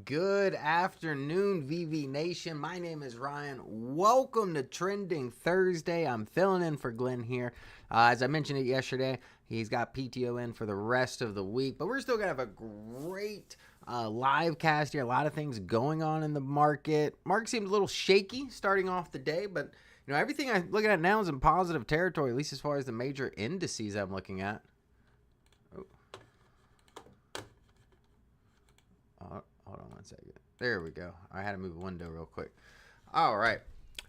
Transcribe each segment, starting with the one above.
Good afternoon, VV Nation. My name is Ryan. Welcome to Trending Thursday. I'm filling in for Glenn here. As I mentioned it yesterday, he's got PTO in for the rest of the week, but we're still going to have a great live cast here. A lot of things going on in the market. Market seemed a little shaky starting off the day, but everything I'm looking at now is in positive territory, at least as far as the major indices I'm looking at. Hold on one second. There we go. I had to move a window real quick. All right.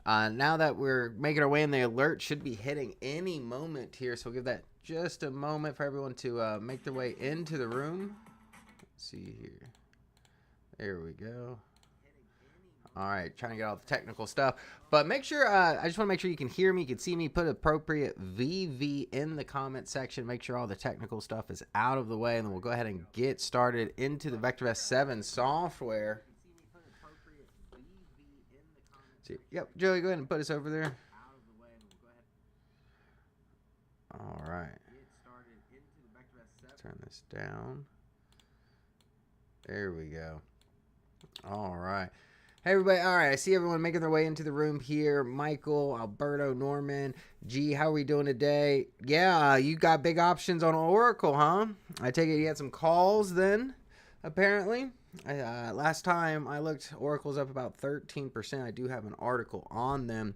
Now that we're making our way in, the alert should be hitting any moment here. So we'll give that just a moment for everyone to make their way into the room. Let's see here. There we go. All right, trying to get all the technical stuff. But make sure, I just want to make sure you can hear me, you can see me, put appropriate VV in the comment section. Make sure all the technical stuff is out of the way, and then we'll go ahead and get started into the VectorVest 7 software. See, yep, Joey, go ahead and put us over there. All right. Let's turn this down. There we go. All right. Hey, everybody. All right, I see everyone making their way into the room here. Michael, Alberto, Norman. G, how are we doing today? Yeah, you got big options on Oracle, huh? I take it you had some calls then, apparently. Last time I looked, Oracle's up about 13%. I do have an article on them.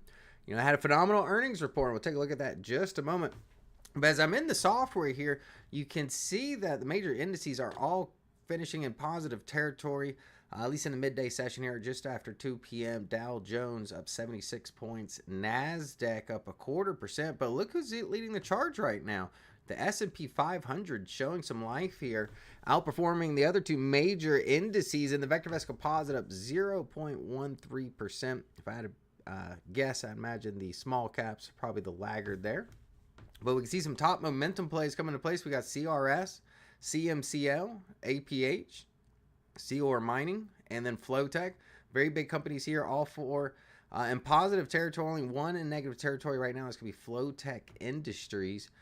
I had a phenomenal earnings report. We'll take a look at that in just a moment. But as I'm in the software here, you can see that the major indices are all finishing in positive territory. At least in the midday session here, just after 2 p.m., Dow Jones up 76 points, NASDAQ up 0.25%. But look who's leading the charge right now. The S&P 500 showing some life here, outperforming the other two major indices. And the VectorVest Composite up 0.13%. If I had to guess, I imagine the small caps are probably the laggard there. But we can see some top momentum plays coming into place. We got CRS, CMCL, APH, Seor Mining, and then Flowtech. Very big companies here, all four in positive territory. Only one in negative territory right now. It's going to be Flowtech Industries.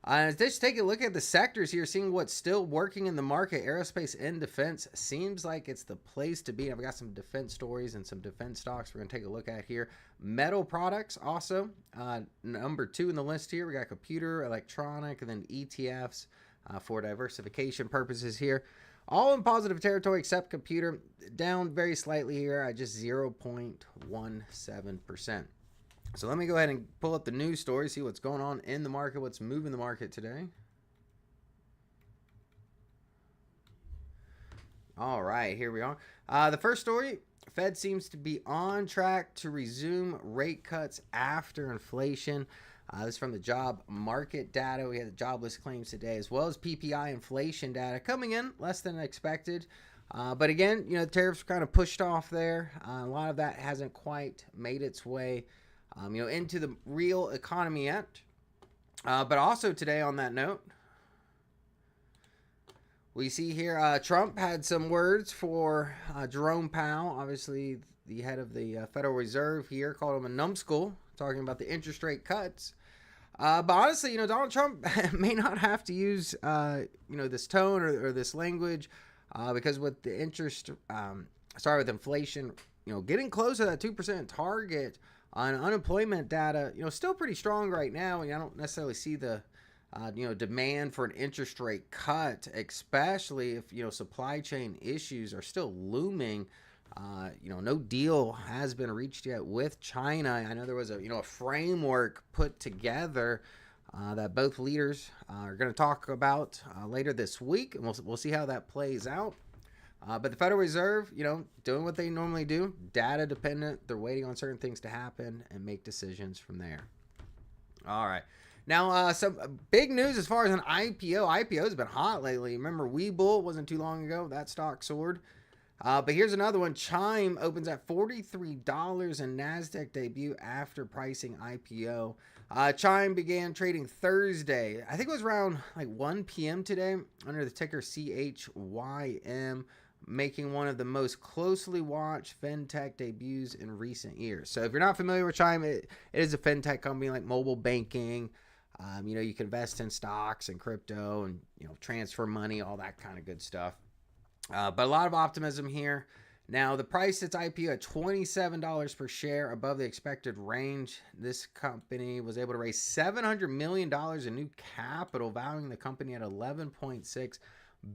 Just take a look at the sectors here, seeing what's still working in the market. Aerospace and defense seems like it's the place to be. I've got some defense stories and some defense stocks we're going to take a look at here. Metal products also, number 2 in the list here. We got computer, electronic, and then ETFs for diversification purposes here. All in positive territory except computer, down very slightly here at just 0.17%. So let me go ahead and pull up the news story, see what's going on in the market, what's moving the market today. All right, here we are. The first story, Fed seems to be on track to resume rate cuts after inflation. This is from the job market data. We had the jobless claims today, as well as PPI inflation data coming in less than expected. But again, the tariffs were kind of pushed off there. A lot of that hasn't quite made its way, into the real economy yet. But also today, on that note, we see here Trump had some words for Jerome Powell, obviously the head of the Federal Reserve here, called him a numbskull, talking about the interest rate cuts. But honestly, Donald Trump may not have to use, this tone or this language because with the interest, with inflation, getting close to that 2% target on unemployment data, still pretty strong right now. I don't necessarily see the, demand for an interest rate cut, especially if, supply chain issues are still looming. No deal has been reached yet with China. I know there was a framework put together that both leaders are going to talk about later this week, and we'll see how that plays out. But the Federal Reserve, doing what they normally do, data dependent. They're waiting on certain things to happen and make decisions from there. All right. Now, some big news as far as an IPO. IPO has been hot lately. Remember, Webull wasn't too long ago. That stock soared. But here's another one. Chime opens at $43 in NASDAQ debut after pricing IPO. Chime began trading Thursday. I think it was around 1 p.m. today under the ticker CHYM, making one of the most closely watched fintech debuts in recent years. So if you're not familiar with Chime, it is a fintech company like mobile banking. You can invest in stocks and crypto and, transfer money, all that kind of good stuff. But a lot of optimism here. Now, the price its IPO at $27 per share, above the expected range. This company was able to raise $700 million in new capital, valuing the company at $11.6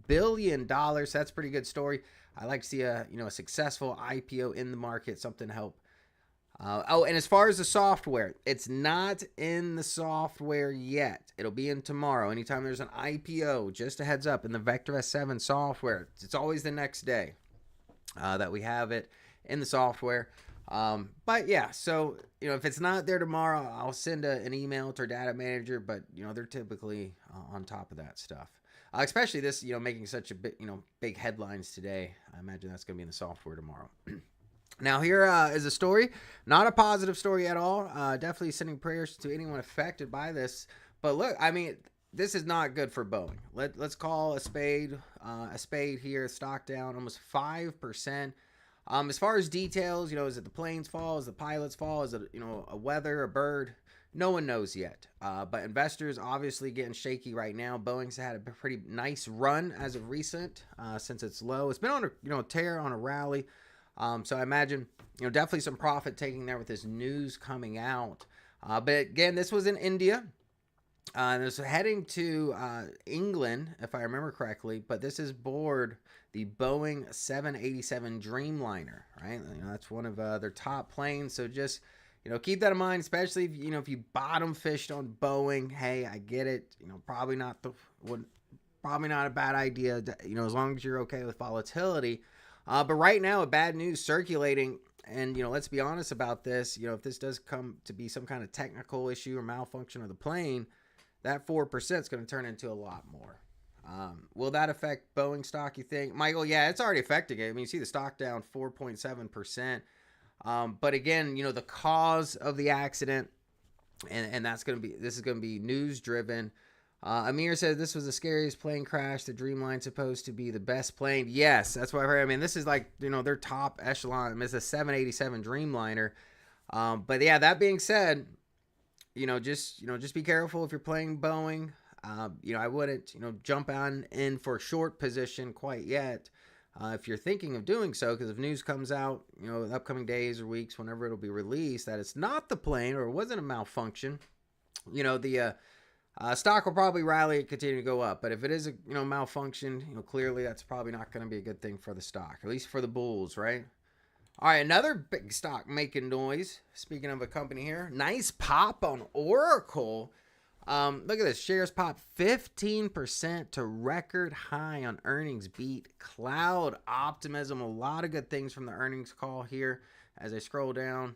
billion. That's a pretty good story. I like to see a successful IPO in the market, something to help. And as far as the software, it's not in the software yet. It'll be in tomorrow. Anytime there's an IPO, just a heads up, in the VectorVest 7 software, it's always the next day that we have it in the software. But yeah, so if it's not there tomorrow, I'll send an email to our data manager. But they're typically on top of that stuff. Especially this, making such a big headlines today. I imagine that's going to be in the software tomorrow. Now here is a story, not a positive story at all. Definitely sending prayers to anyone affected by this. But look, I mean, this is not good for Boeing. Let's call a spade here. Stock down almost 5%. As far as details, is it the plane's fault? Is it the pilot's fault? Is it a weather, a bird? No one knows yet. But investors obviously getting shaky right now. Boeing's had a pretty nice run as of recent since it's low. It's been on a tear, on a rally. So I imagine, definitely some profit taking there with this news coming out. But again, this was in India. And it's heading to England, if I remember correctly. But this is aboard the Boeing 787 Dreamliner, right? That's one of their top planes. So just, keep that in mind, especially if you bottom fished on Boeing. Hey, I get it. Probably not a bad idea. As long as you're okay with volatility. But right now, bad news circulating, and let's be honest about this. If this does come to be some kind of technical issue or malfunction of the plane, that 4% is going to turn into a lot more. Will that affect Boeing stock, you think, Michael? Yeah, it's already affecting it. I mean, you see the stock down 4.7%. But again, the cause of the accident, and this is going to be news driven. Amir said this was the scariest plane crash. The Dreamline's supposed to be the best plane. Yes, that's what I heard. I mean, this is like, their top echelon. I mean, it's a 787 Dreamliner. But yeah, that being said, just be careful if you're playing Boeing. I wouldn't, jump in for a short position quite yet. If you're thinking of doing so, because if news comes out, in the upcoming days or weeks, whenever it'll be released, that it's not the plane or it wasn't a malfunction, the stock will probably rally and continue to go up. But if it is a malfunction, clearly that's probably not going to be a good thing for the stock, at least for the bulls, right? All right, another big stock making noise. Speaking of a company here, nice pop on Oracle. Look at this. Shares pop 15% to record high on earnings beat. Cloud optimism. A lot of good things from the earnings call here. As I scroll down,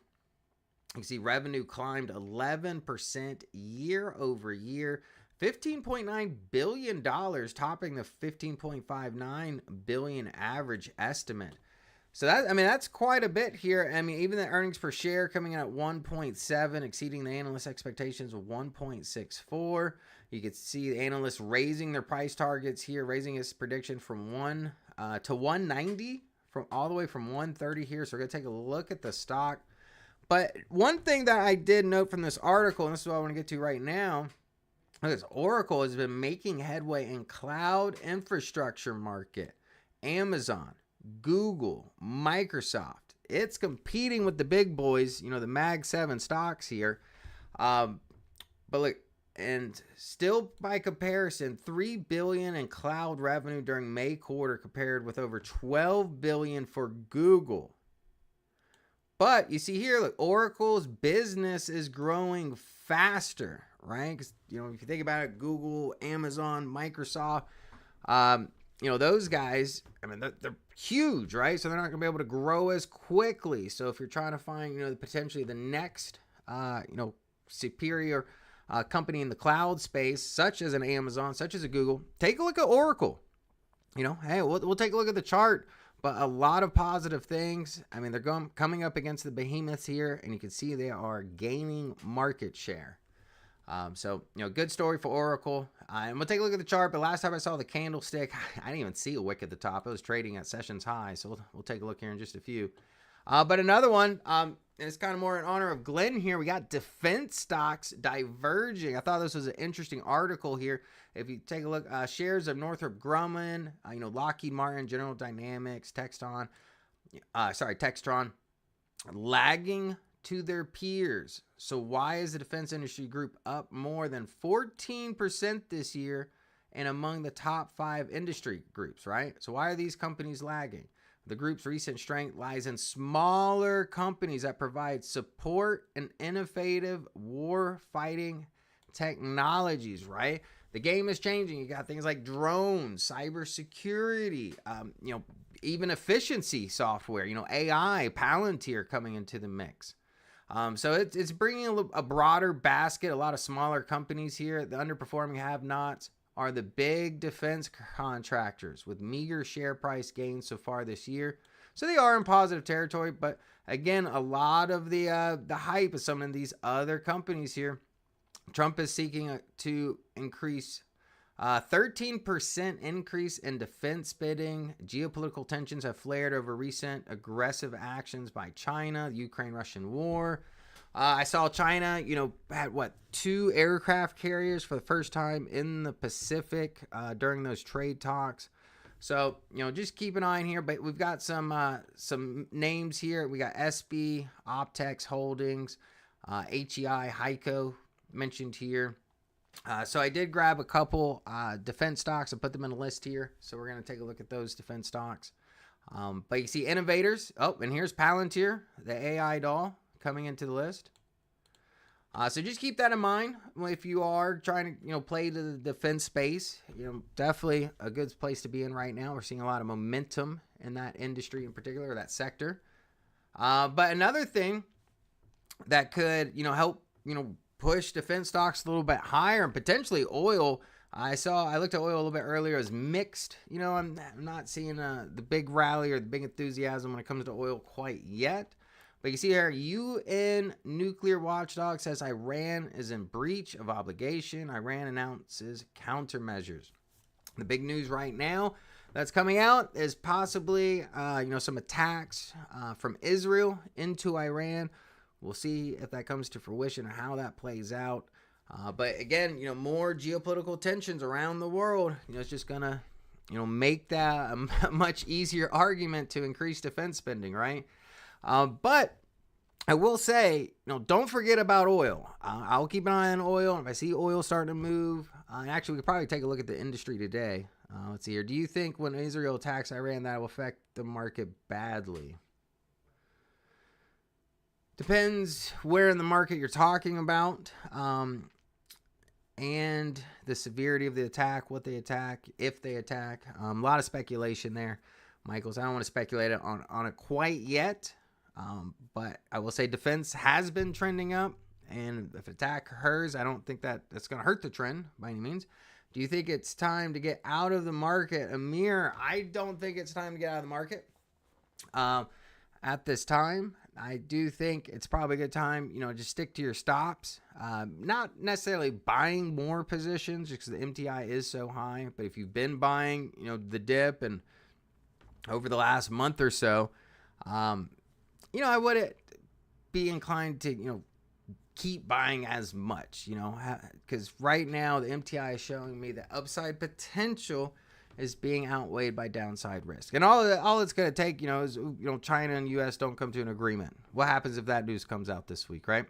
you can see revenue climbed 11% year over year. $15.9 billion, topping the $15.59 billion average estimate. So that's quite a bit here. I mean, even the earnings per share coming in at 1.7, exceeding the analyst expectations of 1.64. You can see the analysts raising their price targets here, raising his prediction from 1 to 190, from all the way from 130 here. So we're gonna take a look at the stock. But one thing that I did note from this article, and this is what I want to get to right now, is Oracle has been making headway in cloud infrastructure market. Amazon, Google, Microsoft. It's competing with the big boys, the Mag 7 stocks here. But look, and still by comparison, $3 billion in cloud revenue during May quarter compared with over $12 billion for Google. But you see here, look, Oracle's business is growing faster, right? Because, if you think about it, Google, Amazon, Microsoft, those guys, I mean, they're huge, right? So they're not going to be able to grow as quickly. So if you're trying to find, potentially the next, superior company in the cloud space, such as an Amazon, such as a Google, take a look at Oracle. Hey, we'll take a look at the chart. But a lot of positive things. I mean, they're coming up against the behemoths here, and you can see they are gaining market share. So, good story for Oracle. And we'll take a look at the chart. But last time I saw the candlestick, I didn't even see a wick at the top. It was trading at sessions high. So we'll take a look here in just a few. But another one, and it's kind of more in honor of Glenn here. We got defense stocks diverging. I thought this was an interesting article here. If you take a look, shares of Northrop Grumman, Lockheed Martin, General Dynamics, Textron, lagging to their peers. So why is the defense industry group up more than 14% this year and among the top 5 industry groups, right? So why are these companies lagging? The group's recent strength lies in smaller companies that provide support and innovative war-fighting technologies, right? The game is changing. You got things like drones, cybersecurity, even efficiency software, AI, Palantir coming into the mix. So it's bringing a broader basket, a lot of smaller companies here. The underperforming have-nots are the big defense contractors with meager share price gains so far this year. So they are in positive territory, but again, a lot of the hype of some of these other companies here. Trump is seeking to increase 13% increase in defense spending. Geopolitical tensions have flared over recent aggressive actions by China, the Ukraine-Russian war. I saw China, had 2 aircraft carriers for the first time in the Pacific during those trade talks. So, just keep an eye on here. But we've got some names here. We got SB, Optex Holdings, HEI, Heiko mentioned here. So I did grab a couple defense stocks and put them in a list here. So we're going to take a look at those defense stocks. But you see innovators. Oh, and here's Palantir, the AI doll, coming into the list. So just keep that in mind if you are trying to, play to the defense space. Definitely a good place to be in right now. We're seeing a lot of momentum in that industry in particular, that sector. But another thing that could, help, push defense stocks a little bit higher and potentially oil. I looked at oil a little bit earlier as mixed. I'm not seeing the big rally or the big enthusiasm when it comes to oil quite yet. But you see here, UN nuclear watchdog says Iran is in breach of obligation. Iran announces countermeasures. The big news right now that's coming out is possibly, some attacks from Israel into Iran. We'll see if that comes to fruition and how that plays out. But again, more geopolitical tensions around the world. It's just going to, make that a much easier argument to increase defense spending, right? But I will say, don't forget about oil. I'll keep an eye on oil. If I see oil starting to move, actually, we could probably take a look at the industry today. Let's see here. Do you think when Israel attacks Iran, that will affect the market badly? Depends where in the market you're talking about, and the severity of the attack, what they attack, if they attack. A lot of speculation there, Michaels. I don't want to speculate on it quite yet, but I will say defense has been trending up, and if attack occurs, I don't think that's going to hurt the trend by any means. Do you think it's time to get out of the market, Amir? I don't think it's time to get out of the market at this time. I do think it's probably a good time, just stick to your stops. Not necessarily buying more positions because the MTI is so high. But if you've been buying, the dip and over the last month or so, I wouldn't be inclined to, keep buying as much, because right now the MTI is showing me that upside potential is being outweighed by downside risk. And all it's going to take, is, China and U.S. don't come to an agreement. What happens if that news comes out this week, right?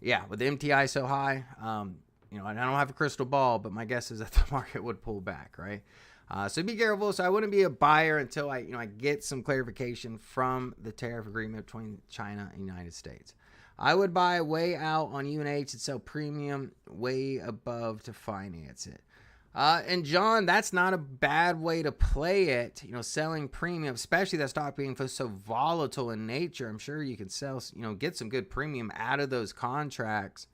Yeah, with the MTI so high, and I don't have a crystal ball, but my guess is that the market would pull back, right? So be careful. So I wouldn't be a buyer until I get some clarification from the tariff agreement between China and the United States. I would buy way out on UNH and sell premium way above to finance it. And John, that's not a bad way to play it, selling premium, especially that stock being so volatile in nature. I'm sure you can sell, get some good premium out of those contracts.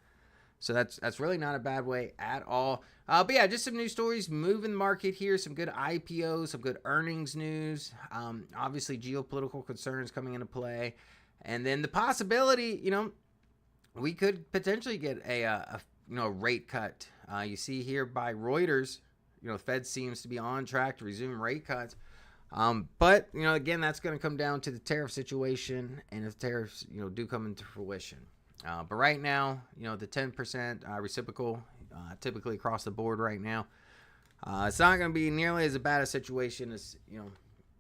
So that's really not a bad way at all. But yeah, just some news stories moving the market here. Some good IPOs, some good earnings news. Obviously, geopolitical concerns coming into play. And then the possibility, we could potentially get a rate cut. You see here by Reuters, the Fed seems to be on track to resume rate cuts. But, again, that's going to come down to the tariff situation and if tariffs, do come into fruition. But right now, the 10% reciprocal, typically across the board right now, it's not going to be nearly as bad a situation as,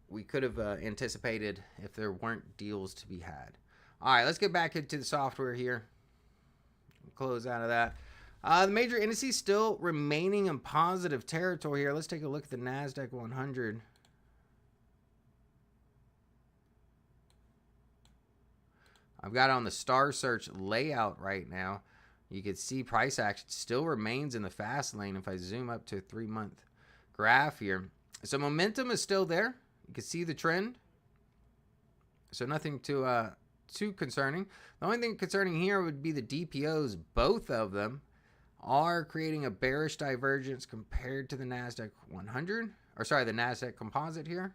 we could have anticipated if there weren't deals to be had. All right, let's get back into the software here. Close out of that. The major indices still remaining in positive territory here. Let's take a look at the NASDAQ 100. I've got it on the star search layout right now. You can see price action still remains in the fast lane if I zoom up to a 3-month graph here. So momentum is still there. You can see the trend. So nothing too concerning. The only thing concerning here would be the DPOs. Both of them are creating a bearish divergence compared to the NASDAQ 100. Or sorry, the NASDAQ composite here.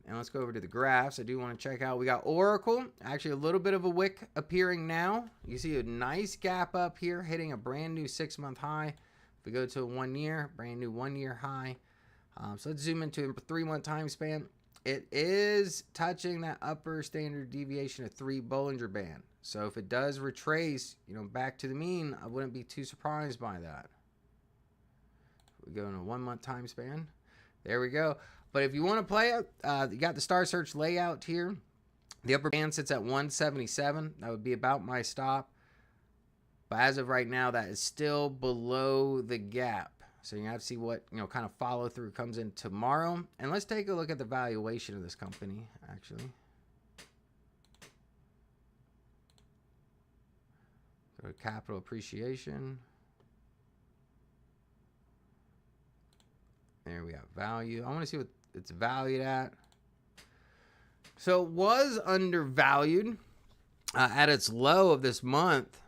And let's go over to the graphs. I do want to check out. We got Oracle. Actually, a little bit of a wick appearing now. You see a nice gap up here, hitting a brand new 6-month high. If we go to a 1 year, brand new 1-year high. So let's zoom into a 3-month time span. It is touching that upper standard deviation of 3 Bollinger Band. So if it does retrace, back to the mean, I wouldn't be too surprised by that. We go in a 1-month time span. There we go. But if you want to play it, you got the star search layout here. The upper band sits at 177. That would be about my stop. But as of right now, that is still below the gap. So you have to see what, kind of follow through comes in tomorrow. And let's take a look at the valuation of this company, actually. Go to capital appreciation. There we have value. I want to see what it's valued at. So it was undervalued at its low of this month,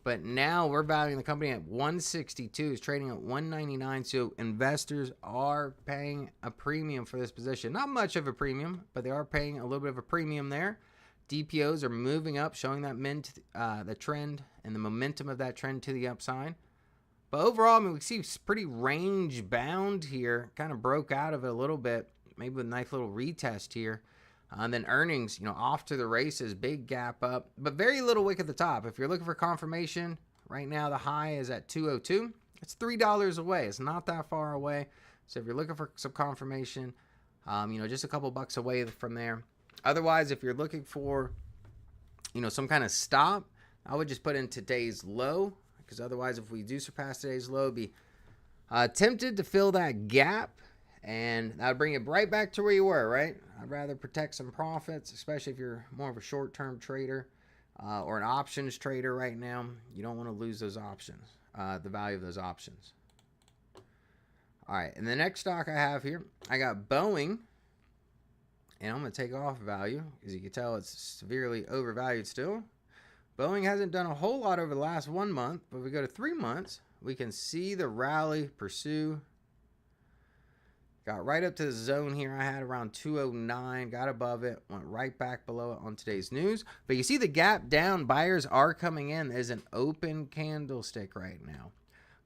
but now we're valuing the company at 162. It's trading at 199. So investors are paying a premium for this position. Not much of a premium, but they are paying a little bit of a premium there. DPOs are moving up, showing that the trend and the momentum of that trend to the upside. But overall, we see it's pretty range bound here. Kind of broke out of it a little bit, maybe with a nice little retest here. And then earnings, off to the races, big gap up, but very little wick at the top. If you're looking for confirmation, right now the high is at 202. It's $3 away. It's not that far away. So if you're looking for some confirmation, just a couple bucks away from there. Otherwise, if you're looking for, some kind of stop, I would just put in today's low. Because otherwise, if we do surpass today's low, be tempted to fill that gap, and that would bring it right back to where you were, right? I'd rather protect some profits, especially if you're more of a short-term trader or an options trader right now. You don't want to lose those options, the value of those options. All right, and the next stock I have here, I got Boeing, and I'm going to take off value. As you can tell, it's severely overvalued still. Boeing hasn't done a whole lot over the last 1 month, but if we go to 3 months, we can see the rally pursue. Got right up to the zone here. I had around 209, got above it, went right back below it on today's news. But you see the gap down. Buyers are coming in. There's an open candlestick right now.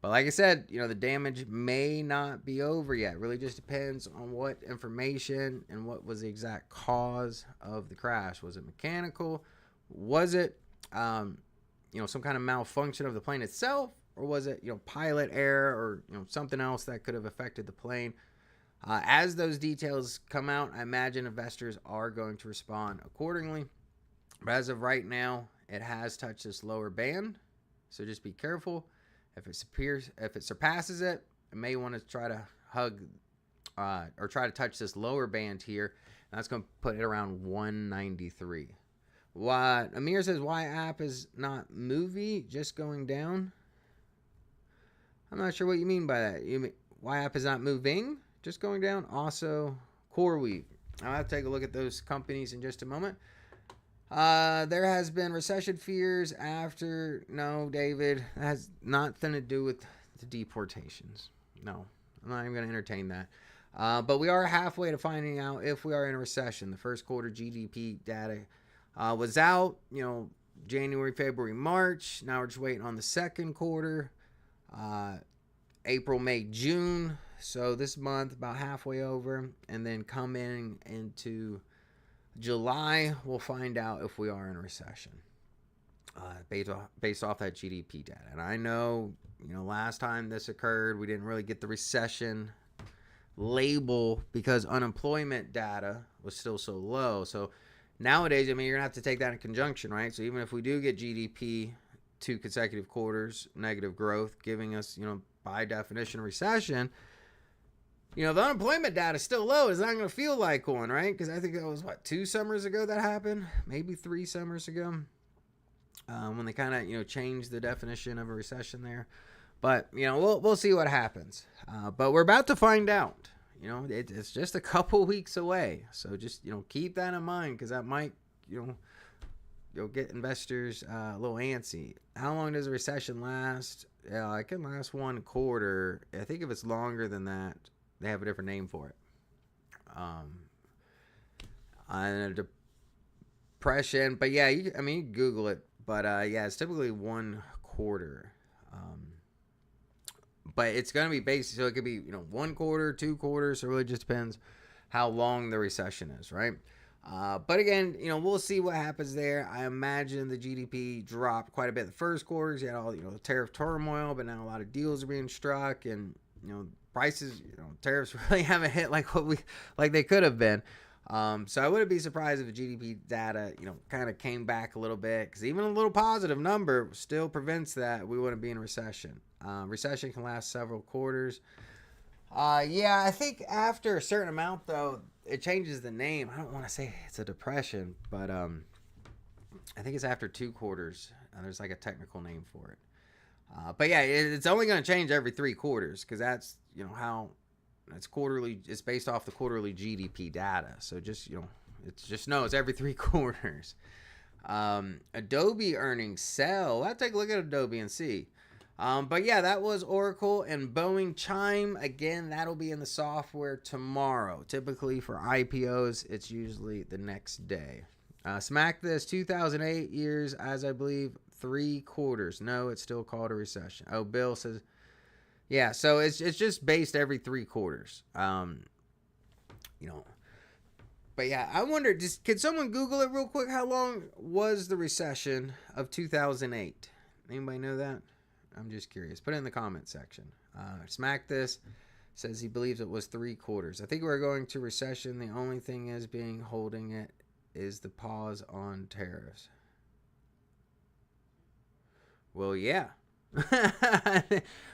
But like I said, the damage may not be over yet. It really just depends on what information and what was the exact cause of the crash. Was it mechanical? Was it some kind of malfunction of the plane itself, or was it, pilot error or, something else that could have affected the plane? As those details come out, I imagine investors are going to respond accordingly. But as of right now, it has touched this lower band. So just be careful. If it surpasses it, you may want to try to or try to touch this lower band here. And that's going to put it around 193. What Amir says, why app is not movie, just going down? I'm not sure what you mean by that. You mean why app is not moving, just going down? Also, CoreWeave. I'll have to take a look at those companies in just a moment. There has been recession fears after. No, David, that has nothing to do with the deportations. No, I'm not even going to entertain that. But we are halfway to finding out if we are in a recession. The first quarter GDP data was out, January, February, March. Now we're just waiting on the second quarter. April, May, June. So this month, about halfway over, and then coming into July, we'll find out if we are in a recession based off that GDP data. And I know, last time this occurred, we didn't really get the recession label because unemployment data was still so low. So nowadays, you're gonna have to take that in conjunction, right? So even if we do get GDP 2 consecutive quarters negative growth, giving us, by definition, recession, the unemployment data is still low. It's not going to feel like one, right? Because I think that was, 2 summers ago that happened? Maybe 3 summers ago, when they kind of, changed the definition of a recession there. But, we'll see what happens. But we're about to find out. It's just a couple weeks away. So just, keep that in mind, because that might, you'll get investors a little antsy. How long does a recession last? Yeah, it can last 1 quarter. I think if it's longer than that, they have a different name for it. And a depression, but yeah, you Google it. But yeah, it's typically 1 quarter. But it's gonna be based, so it could be 1 quarter, 2 quarters. So it really just depends how long the recession is, right? But again, we'll see what happens there. I imagine the GDP dropped quite a bit in the first quarters. You had all the tariff turmoil, but now a lot of deals are being struck, and prices, tariffs really haven't hit like they could have been. So I wouldn't be surprised if the GDP data, kind of came back a little bit, because even a little positive number still prevents that we wouldn't be in a recession. Recession can last several quarters. Yeah, I think after a certain amount, though, it changes the name. I don't want to say it's a depression, but I think it's after 2 quarters. There's like a technical name for it. But yeah, it's only going to change every 3 quarters, because that's how it's quarterly. It's based off the quarterly GDP data. So just it's every 3 quarters. Adobe earnings sell. I'll take a look at Adobe and see. But yeah, that was Oracle and Boeing. Chime, again, that'll be in the software tomorrow. Typically for IPOs, it's usually the next day. Smack this, 2008 years, as I believe, 3 quarters. No, it's still called a recession. Oh, Bill says, yeah, so it's just based every 3 quarters. But yeah, I wonder, can someone Google it real quick? How long was the recession of 2008? Anybody know that? I'm just curious. Put it in the comment section. Smack this says he believes it was 3 quarters. I think we're going to recession. The only thing is holding it is the pause on tariffs. Well, yeah.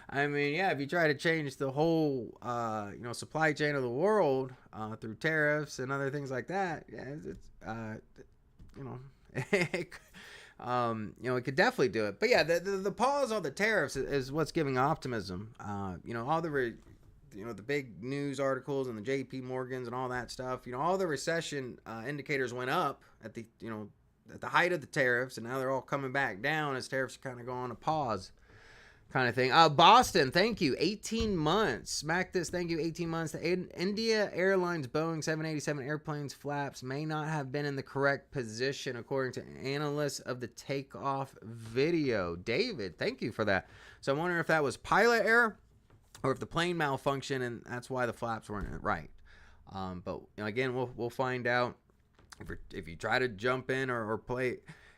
I mean, yeah, if you try to change the whole, supply chain of the world through tariffs and other things like that, yeah, it could definitely do it. But yeah, the pause on the tariffs is what's giving optimism. All the the big news articles and the JP Morgans and all that stuff. All the recession indicators went up at the at the height of the tariffs, and now they're all coming back down as tariffs kind of go on a pause kind of thing. Boston, thank you. 18 months. Smack this, thank you. 18 months. The India Airlines Boeing 787 airplanes flaps may not have been in the correct position, according to analysts of the takeoff video. David, thank you for that. So I'm wondering if that was pilot error or if the plane malfunctioned and that's why the flaps weren't right. But again, we'll find out. If you try to jump in or play,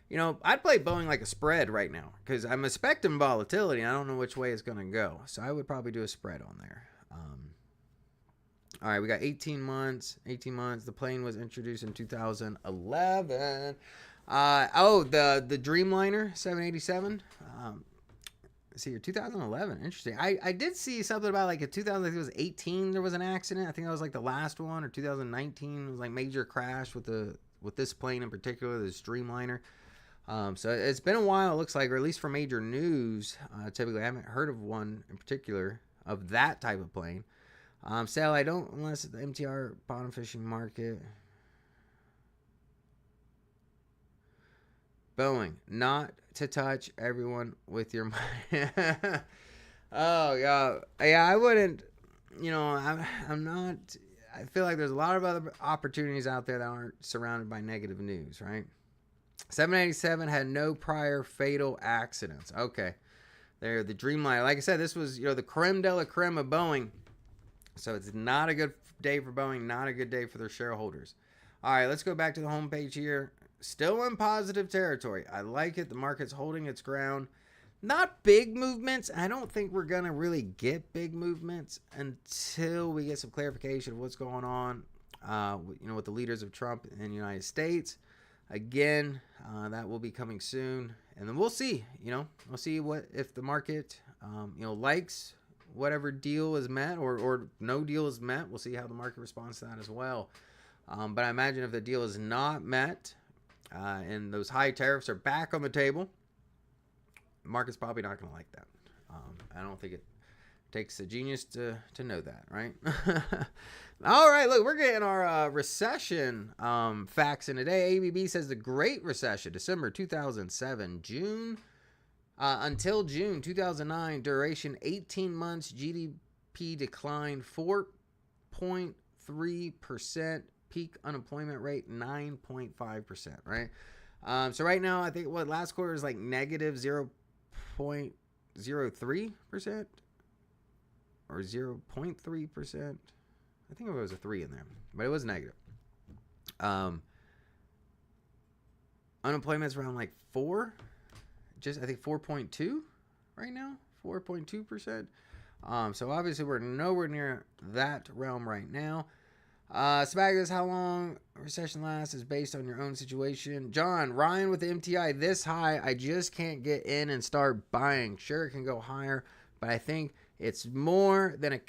I'd play Boeing like a spread right now, because I'm expecting volatility. I don't know which way it's going to go. So I would probably do a spread on there. All right, we got 18 months. 18 months. The plane was introduced in 2011. The Dreamliner 787. See here, 2011. Interesting. I did see something about like in 2000, I think it was 18. There was an accident. I think that was like the last one, or 2019 it was like major crash with this plane in particular, this Dreamliner. So it's been a while. It looks like, or at least for major news. Typically, I haven't heard of one in particular of that type of plane. Sal, I don't, unless it's the MTR bottom fishing market. Boeing, not to touch everyone with your money. Oh, yeah. Yeah, I wouldn't, I'm not, I feel like there's a lot of other opportunities out there that aren't surrounded by negative news, right? 787 had no prior fatal accidents. Okay. They're the Dreamliner. Like I said, this was, the creme de la creme of Boeing. So it's not a good day for Boeing, not a good day for their shareholders. All right, let's go back to the homepage here. Still in positive territory. I like it. The market's holding its ground. Not big movements. I don't think we're going to really get big movements until we get some clarification of what's going on, with the leaders of Trump in the United States. Again, that will be coming soon. And then we'll see, we'll see what if the market, likes whatever deal is met or no deal is met. We'll see how the market responds to that as well. But I imagine if the deal is not met and those high tariffs are back on the table, the market's probably not going to like that. I don't think it takes a genius to know that, right? All right, look, we're getting our recession facts in today. ABB says the Great Recession, December 2007, June until June 2009, duration 18 months, GDP declined 4.3%, peak unemployment rate 9.5%, right? So right now, I think last quarter is like negative 0.03% or 0.3%. I think it was a 3 in there, but it was negative. Unemployment's around like 4, I think 4.2 right now, 4.2%. So obviously we're nowhere near that realm right now. Spaggers, how long recession lasts is based on your own situation. John, Ryan with the MTI this high, I just can't get in and start buying. Sure, it can go higher, but I think it's more than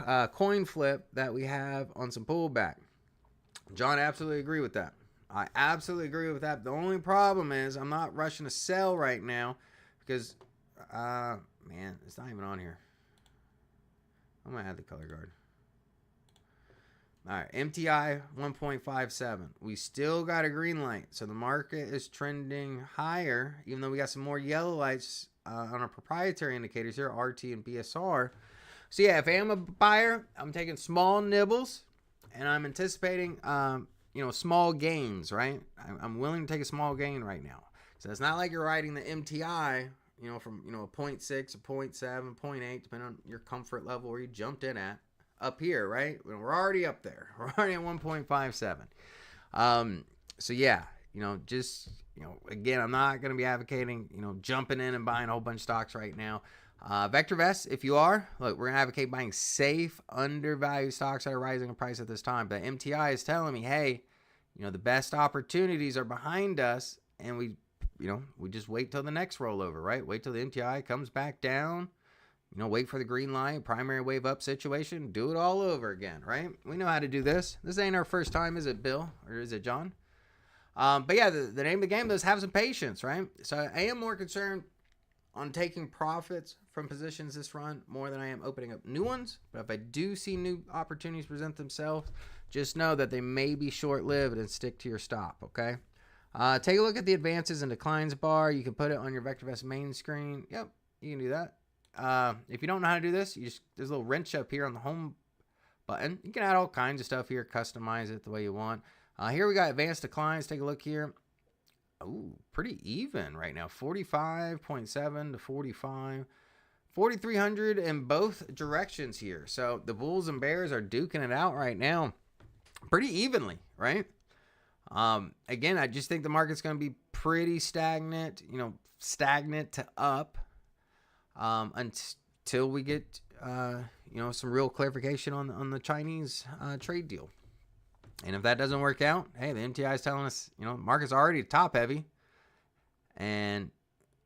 a coin flip that we have on some pullback. John, I absolutely agree with that. I absolutely agree with that. The only problem is I'm not rushing to sell right now because, man, it's not even on here. I'm going to add the color guard. All right, MTI 1.57. We still got a green light. So the market is trending higher, even though we got some more yellow lights on our proprietary indicators here, RT and BSR. So yeah, if I am a buyer, I'm taking small nibbles and I'm anticipating, small gains, right? I'm willing to take a small gain right now. So it's not like you're riding the MTI, from, a 0.6, a 0.7, 0.8, depending on your comfort level where you jumped in at. Up here, right? We're already up there. We're already at 1.57. So yeah, again, I'm not going to be advocating, jumping in and buying a whole bunch of stocks right now. VectorVest, if you are, look, we're going to advocate buying safe, undervalued stocks that are rising in price at this time. But MTI is telling me, hey, the best opportunities are behind us, and we just wait till the next rollover, right? Wait till the MTI comes back down. Wait for the green light, primary wave up situation, do it all over again, right? We know how to do this. This ain't our first time, is it, Bill? Or is it John? But yeah, the name of the game is have some patience, right? So I am more concerned on taking profits from positions this run more than I am opening up new ones. But if I do see new opportunities present themselves, just know that they may be short-lived and stick to your stop, okay? Take a look at the advances and declines bar. You can put it on your VectorVest main screen. Yep, you can do that. If you don't know how to do this, there's a little wrench up here on the home button. You can add all kinds of stuff here, customize it the way you want. Here we got advanced declines. Take a look here. Ooh, pretty even right now. 45.7 to 45. 4,300 in both directions here. So the Bulls and Bears are duking it out right now pretty evenly, right? Again, I just think the market's going to be pretty stagnant, stagnant to up. Until we get, some real clarification on the Chinese trade deal. And if that doesn't work out, hey, the MTI is telling us, market's already top heavy. And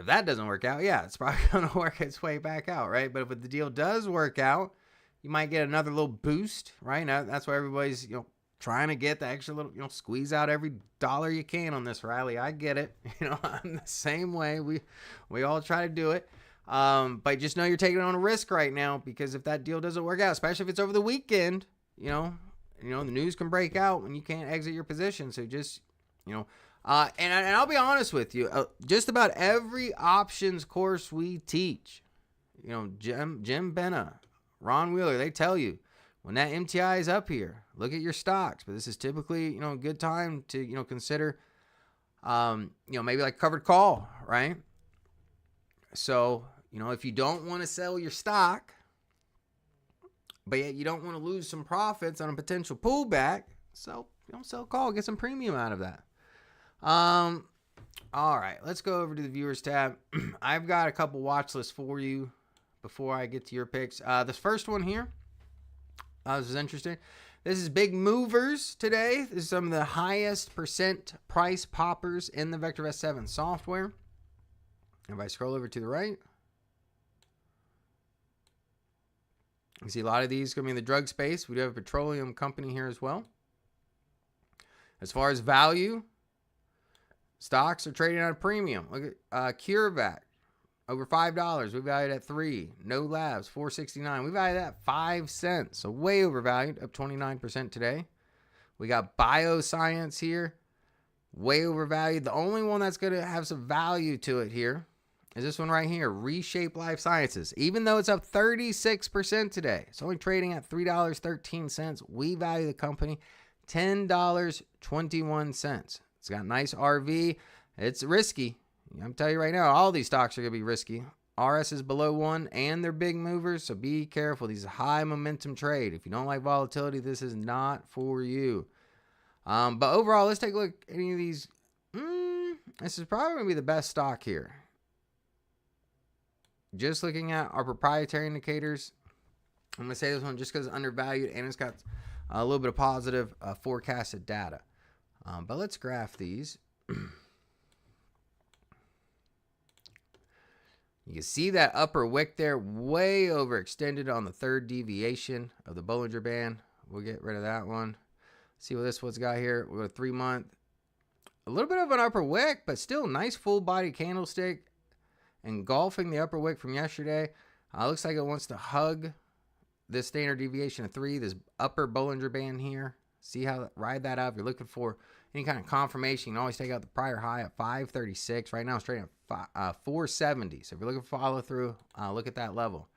if that doesn't work out, yeah, it's probably going to work its way back out, right? But if the deal does work out, you might get another little boost, right? Now, that's why everybody's, trying to get the extra little, squeeze out every dollar you can on this rally. I get it. I'm the same way. We all try to do it. But just know you're taking on a risk right now, because if that deal doesn't work out, especially if it's over the weekend, the news can break out and you can't exit your position. So just, and I'll be honest with you, just about every options course we teach, Jim Benna, Ron Wheeler, they tell you when that MTI is up here, look at your stocks. But this is typically, a good time to, consider, maybe like covered call, right? So, if you don't want to sell your stock, but yet you don't want to lose some profits on a potential pullback. So don't sell call, get some premium out of that. All right, let's go over to the viewers tab. I've got a couple watch lists for you before I get to your picks. This first one here, this is interesting. This is big movers today. This is some of the highest percent price poppers in the VectorVest 7 software. If I scroll over to the right, you see a lot of these going to be in the drug space. We do have a petroleum company here as well. As far as value, stocks are trading at a premium. Look at CureVac, over $5. We valued at $3. No Labs, $4.69. We valued at 5 cents, so way overvalued, up 29% today. We got Bioscience here, way overvalued. The only one that's going to have some value to it here is this one right here, Reshape Life Sciences. Even though it's up 36% today, it's only trading at $3.13. We value the company $10.21. It's got nice RV. It's risky. I'm telling you right now, all these stocks are going to be risky. RS is below 1, and they're big movers, so be careful. These are high momentum trade. If you don't like volatility, this is not for you. But overall, let's take a look at any of these. This is probably going to be the best stock here. Just looking at our proprietary indicators, I'm going to say this one just because it's undervalued and it's got a little bit of positive forecasted data. But let's graph these. You can see that upper wick there, way overextended on the third deviation of the Bollinger Band. We'll get rid of that one. See what this one's got here. We'll go 3 month. A little bit of an upper wick, but still nice full body candlestick. Engulfing the upper wick from yesterday. Looks like it wants to hug this standard deviation of 3, this upper Bollinger Band here. See how, ride that out. If you're looking for any kind of confirmation, you can always take out the prior high at 536. Right now it's trading at 470. So if you're looking for follow through, look at that level.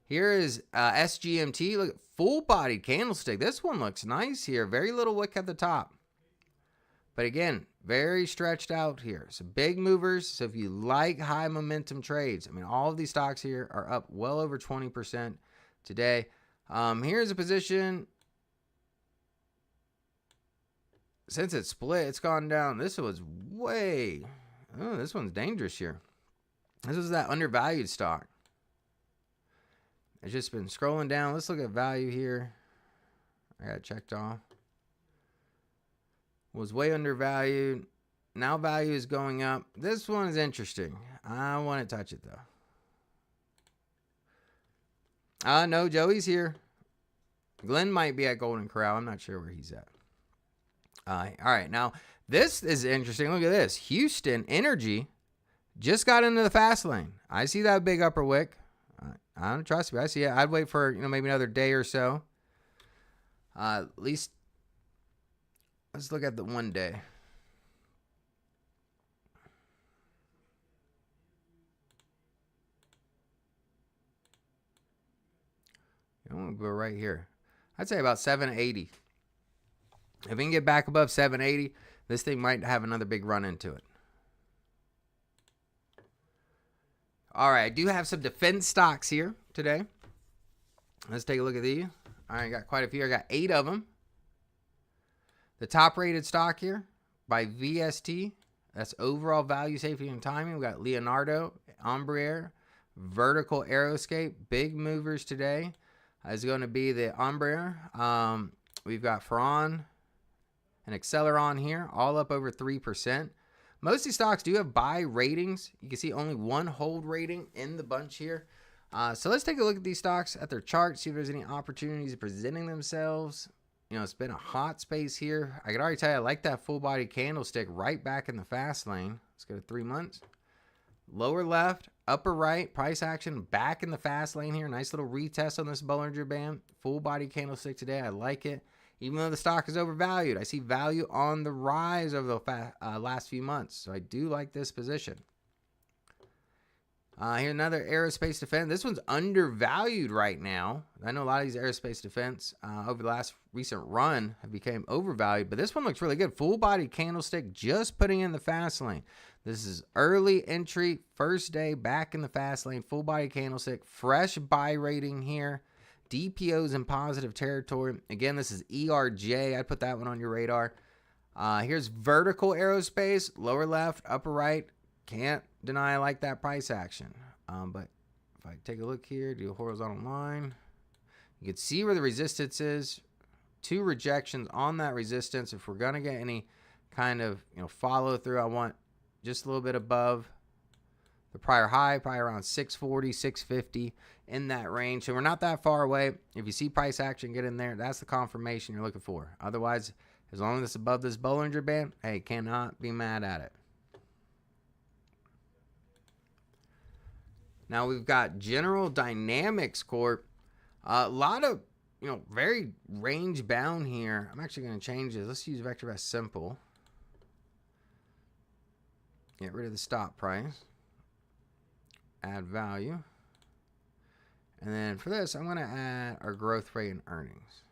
Here is SGMT. Look at full bodied candlestick. This one looks nice here. Very little wick at the top. But again, very stretched out here. So big movers. So if you like high momentum trades, I mean, all of these stocks here are up well over 20% today. Here's a position. Since it's split, it's gone down. This was way. Oh, this one's dangerous here. This is that undervalued stock. It's just been scrolling down. Let's look at value here. I got it checked off. Was way undervalued. Now value is going up. This one is interesting. I want to touch it though. No, Joey's here. Glenn might be at Golden Corral. I'm not sure where he's at. All right. Now, this is interesting. Look at this. Houston Energy just got into the fast lane. I see that big upper wick. I don't trust me. I see it. I'd wait for maybe another day or so. At least. Let's look at the 1 day. I'm going to go right here. I'd say about 780. If we can get back above 780, this thing might have another big run into it. All right, I do have some defense stocks here today. Let's take a look at these. All right, I got quite a few. I got 8 of them. The top rated stock here by VST, that's overall value, safety, and timing. We got Leonardo, Embraer, Vertical Aeroscape. Big movers today is going to be the Embraer. We've got Ferron and Acceleron here, all up over 3%. Most of these stocks do have buy ratings. You can see only 1 hold rating in the bunch here. So let's take a look at these stocks at their charts, see if there's any opportunities presenting themselves. It's been a hot space here. I can already tell you I like that full body candlestick right back in the fast lane. Let's go to 3 months. Lower left, upper right, price action back in the fast lane here. Nice little retest on this Bollinger Band. Full body candlestick today. I like it. Even though the stock is overvalued, I see value on the rise over the last few months. So I do like this position. Here another aerospace defense. This one's undervalued right now. I know a lot of these aerospace defense over the last recent run have become overvalued, but this one looks really good. Full body candlestick, just putting in the fast lane. This is early entry, first day back in the fast lane. Full body candlestick, fresh buy rating here. DPOs in positive territory. Again, this is ERJ. I'd put that one on your radar. Here's vertical aerospace, lower left, upper right. Can't deny I like that price action. But if I take a look here, do a horizontal line, you can see where the resistance is. 2 rejections on that resistance. If we're going to get any kind of follow through, I want just a little bit above the prior high, probably around 640, 650 in that range. So we're not that far away. If you see price action get in there, that's the confirmation you're looking for. Otherwise, as long as it's above this Bollinger Band, hey, cannot be mad at it. Now we've got General Dynamics Corp. A lot of, very range bound here. I'm actually going to change this. Let's use VectorVest Simple. Get rid of the stop price. Add value. And then for this, I'm going to add our growth rate and earnings.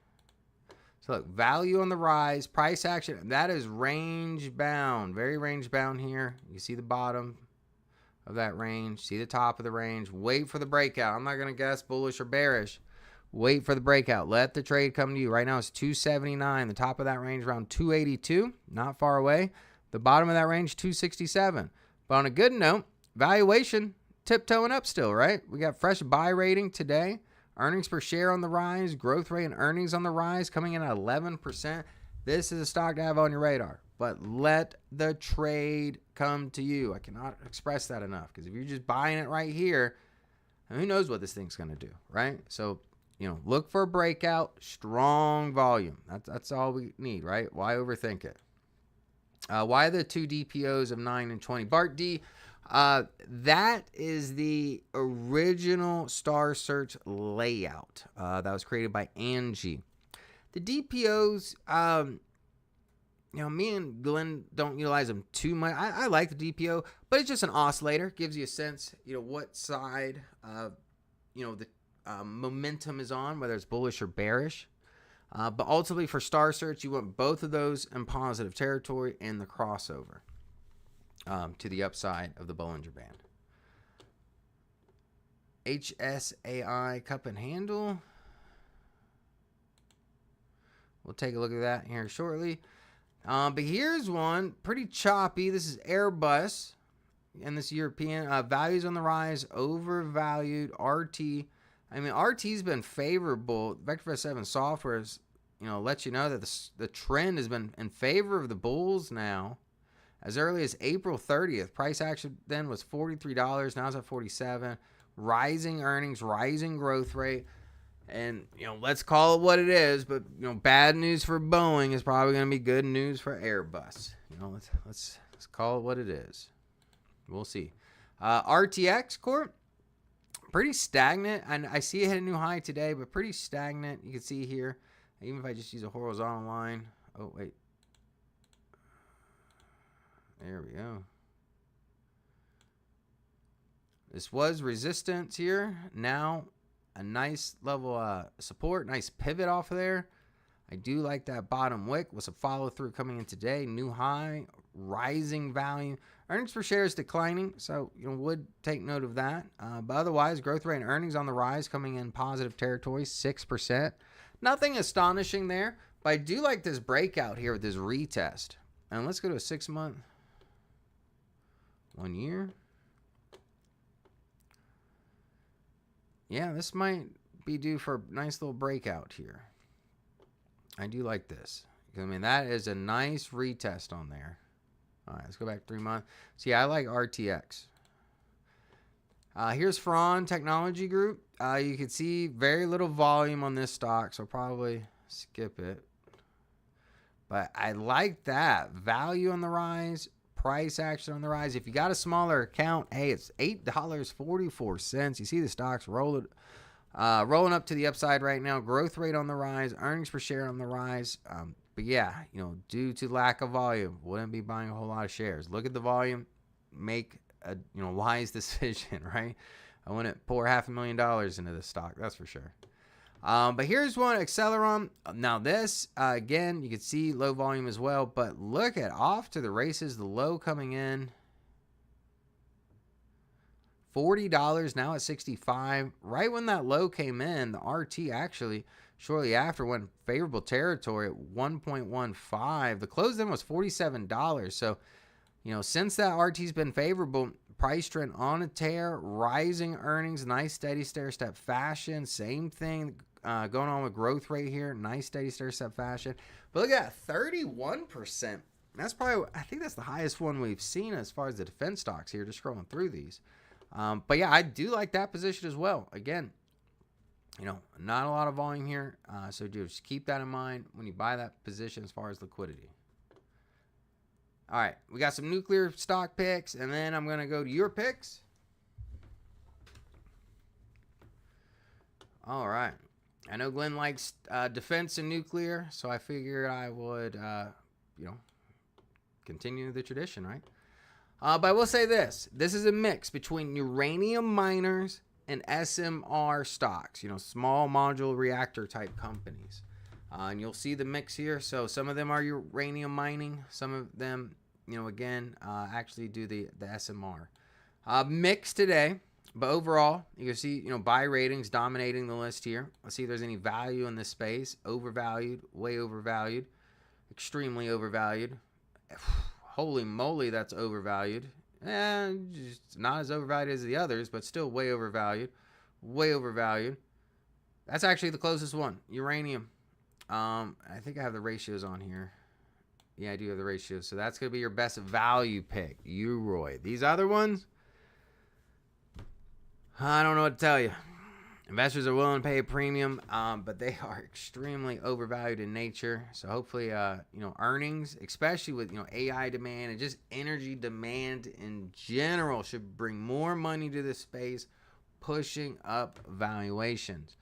So look, value on the rise, price action, that is range bound, very range bound here. You see the bottom of that range, see the top of the range. Wait for the breakout. I'm not going to guess bullish or bearish. Wait for the breakout. Let the trade come to you. Right now it's 279. The top of that range around 282, not far away. The bottom of that range 267. But on a good note, valuation tiptoeing up still, right? We got fresh buy rating today. Earnings per share on the rise, growth rate and earnings on the rise, coming in at 11%. This is a stock to have on your radar, but let the trade come to you. I cannot express that enough, because if you're just buying it right here, who knows what this thing's going to do, right? So, look for a breakout, strong volume. That's all we need, right? Why overthink it? Why the 2 DPOs of 9 and 20? Bart D, that is the original Star Search layout that was created by Angie. The DPOs, me and Glenn don't utilize them too much. I like the DPO, but it's just an oscillator. Gives you a sense, what side, the momentum is on, whether it's bullish or bearish. But ultimately for Star Search, you want both of those in positive territory and the crossover to the upside of the Bollinger Band. HSAI cup and handle. We'll take a look at that here shortly. But here's one pretty choppy. This is Airbus and this European values on the rise, overvalued. RT. I mean, RT's been favorable. VectorVest 7 software is, lets you know that the trend has been in favor of the bulls now. As early as April 30th, price action then was $43. Now it's at $47. Rising earnings, rising growth rate. And, let's call it what it is. But, bad news for Boeing is probably going to be good news for Airbus. Let's call it what it is. We'll see. RTX Corp, pretty stagnant. And I see it hit a new high today, but pretty stagnant. You can see here, even if I just use a horizontal line. Oh, wait. There we go. This was resistance here. Now a nice level support, nice pivot off of there. I do like that bottom wick with some follow through coming in today. New high, rising value. Earnings per share is declining, so would take note of that. But otherwise, growth rate and earnings on the rise, coming in positive territory, 6%. Nothing astonishing there, but I do like this breakout here with this retest. And let's go to a 6-month, 1 year. Yeah, this might be due for a nice little breakout here. I do like this. I mean, that is a nice retest on there. All right, let's go back 3 months. See, I like RTX. Here's Fron Technology Group. You can see very little volume on this stock, so probably skip it. But I like that. Value on the rise, price action on the rise. If you got a smaller account, hey, it's $8.44. You see the stocks rolling up to the upside right now. Growth rate on the rise, earnings per share on the rise. But yeah, due to lack of volume, wouldn't be buying a whole lot of shares. Look at the volume, make a wise decision, right? I wouldn't pour $500,000 into this stock, that's for sure. But here's one, Acceleron. Now this, again, you can see low volume as well, but look at off to the races, the low coming in $40, now at 65. Right when that low came in, the RT actually shortly after went favorable territory at 1.15. The close then was $47. So, since that RT's been favorable, price trend on a tear, rising earnings, nice steady stair step fashion. Same thing going on with growth rate here, nice steady stair step fashion. But look at that, 31%. That's probably, I think that's the highest one we've seen as far as the defense stocks here, just scrolling through these. But yeah, I do like that position as well. Again, not a lot of volume here. So just keep that in mind when you buy that position as far as liquidity. All right, we got some nuclear stock picks, and then I'm going to go to your picks. All right. I know Glenn likes defense and nuclear, so I figured I would, continue the tradition, right? But I will say this. This is a mix between uranium miners and SMR stocks, small modular reactor type companies. And you'll see the mix here. So some of them are uranium mining. Some of them, actually do the SMR. Mix today. But overall, you can see, buy ratings dominating the list here. Let's see if there's any value in this space. Overvalued, way overvalued, extremely overvalued. Holy moly, that's overvalued. And just not as overvalued as the others, but still way overvalued. Way overvalued. That's actually the closest one. Uranium. I think I have the ratios on here. Yeah, I do have the ratios. So that's going to be your best value pick. Uroy. These other ones, I don't know what to tell you. Investors are willing to pay a premium, but they are extremely overvalued in nature. So hopefully, earnings, especially with, AI demand and just energy demand in general, should bring more money to this space, pushing up valuations.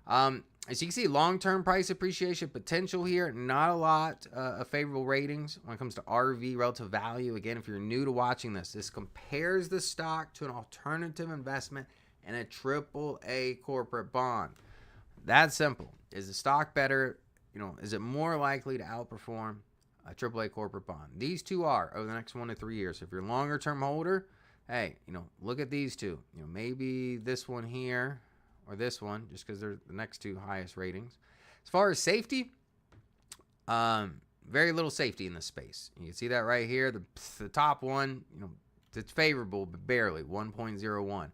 As you can see, long-term price appreciation potential here. Not a lot of favorable ratings when it comes to RV, relative value. Again, if you're new to watching this compares the stock to an alternative investment and a AAA corporate bond. That's simple. Is the stock better? Is it more likely to outperform a AAA corporate bond? These two are over the next 1 to 3 years. If you're a longer term holder, hey, look at these two. Maybe this one here or this one, just because they're the next two highest ratings. As far as safety, very little safety in this space. You can see that right here. The top one, it's favorable, but barely, 1.01.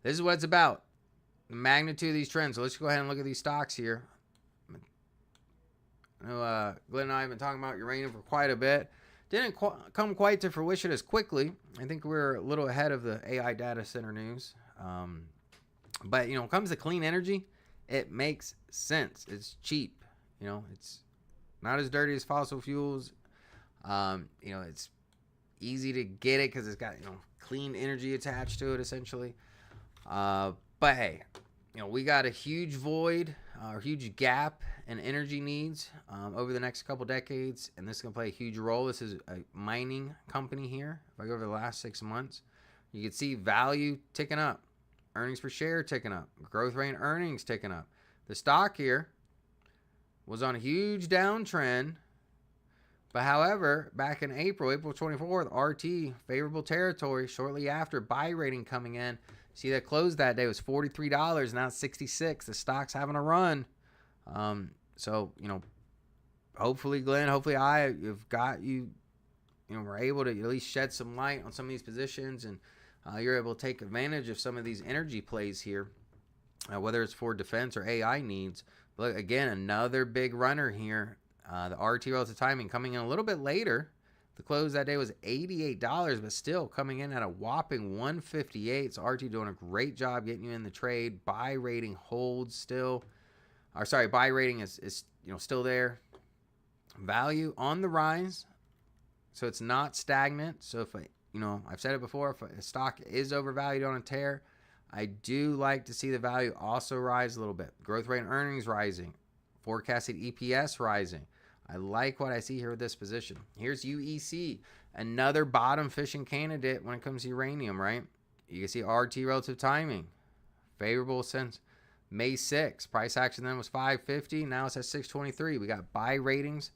This is what it's about, the magnitude of these trends. So let's go ahead and look at these stocks here. I know Glenn and I have been talking about uranium for quite a bit. Didn't come quite to fruition as quickly. I think we're a little ahead of the AI data center news. But, when it comes to clean energy, it makes sense. It's cheap. It's not as dirty as fossil fuels. It's easy to get it because it's got, clean energy attached to it, essentially. But hey, we got a huge void or huge gap in energy needs over the next couple decades, and this is going to play a huge role. This is a mining company here. If I go over the last 6 months, you can see value ticking up, earnings per share ticking up, growth rate earnings ticking up. The stock here was on a huge downtrend, but however, back in April 24th, RT, favorable territory. Shortly after, buy rating coming in. See, that closed that day was $43. Now it's $66. The stock's having a run. So, hopefully, Glenn, hopefully I have got you, we're able to at least shed some light on some of these positions, and you're able to take advantage of some of these energy plays here, whether it's for defense or AI needs. But again, another big runner here. The RT relative timing coming in a little bit later. The close that day was $88, but still coming in at a whopping $158. So RT doing a great job getting you in the trade. Buy rating holds still. Buy rating is still there. Value on the rise, so it's not stagnant. So if I've said it before, if a stock is overvalued on a tear, I do like to see the value also rise a little bit. Growth rate and earnings rising, forecasted EPS rising. I like what I see here with this position. Here's UEC, another bottom fishing candidate when it comes to uranium, right? You can see RT relative timing, favorable since May 6th. Price action then was $550. Now it's at $623. We got buy ratings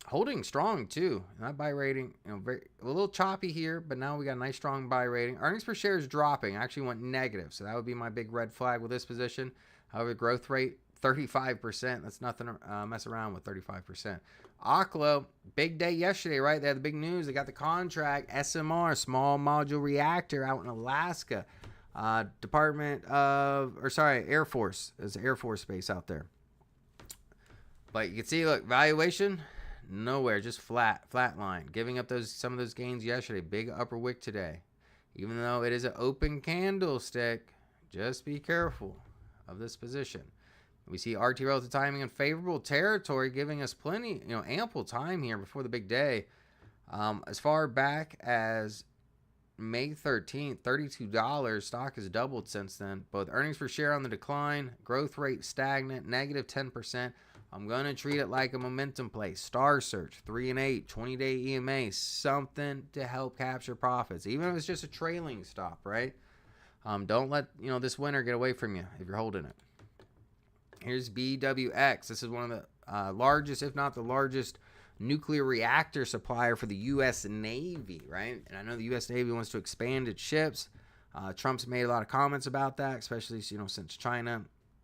holding strong too. That buy rating, a little choppy here, but now we got a nice strong buy rating. Earnings per share is dropping. Actually went negative, so that would be my big red flag with this position. However, growth rate 35%. That's nothing to mess around with. 35%. Oklo, big day yesterday, right? They had the big news. They got the contract. SMR, small module reactor, out in Alaska. Air Force. There's an Air Force base out there. But you can see, look, valuation nowhere, just flat line. Giving up some of those gains yesterday. Big upper wick today. Even though it is an open candlestick, just be careful of this position. We see RT relative timing in favorable territory, giving us plenty, ample time here before the big day. As far back as May 13th, $32. Stock has doubled since then. Both earnings per share on the decline, growth rate stagnant, negative 10%. I'm going to treat it like a momentum play. Star Search, 3 and 8, 20-day EMA, something to help capture profits, even if it's just a trailing stop, right? Don't let this winner get away from you if you're holding it. Here's BWX. This is one of the largest, if not the largest, nuclear reactor supplier for the U.S. Navy, right? And I know the U.S. Navy wants to expand its ships. Trump's made a lot of comments about that, especially since China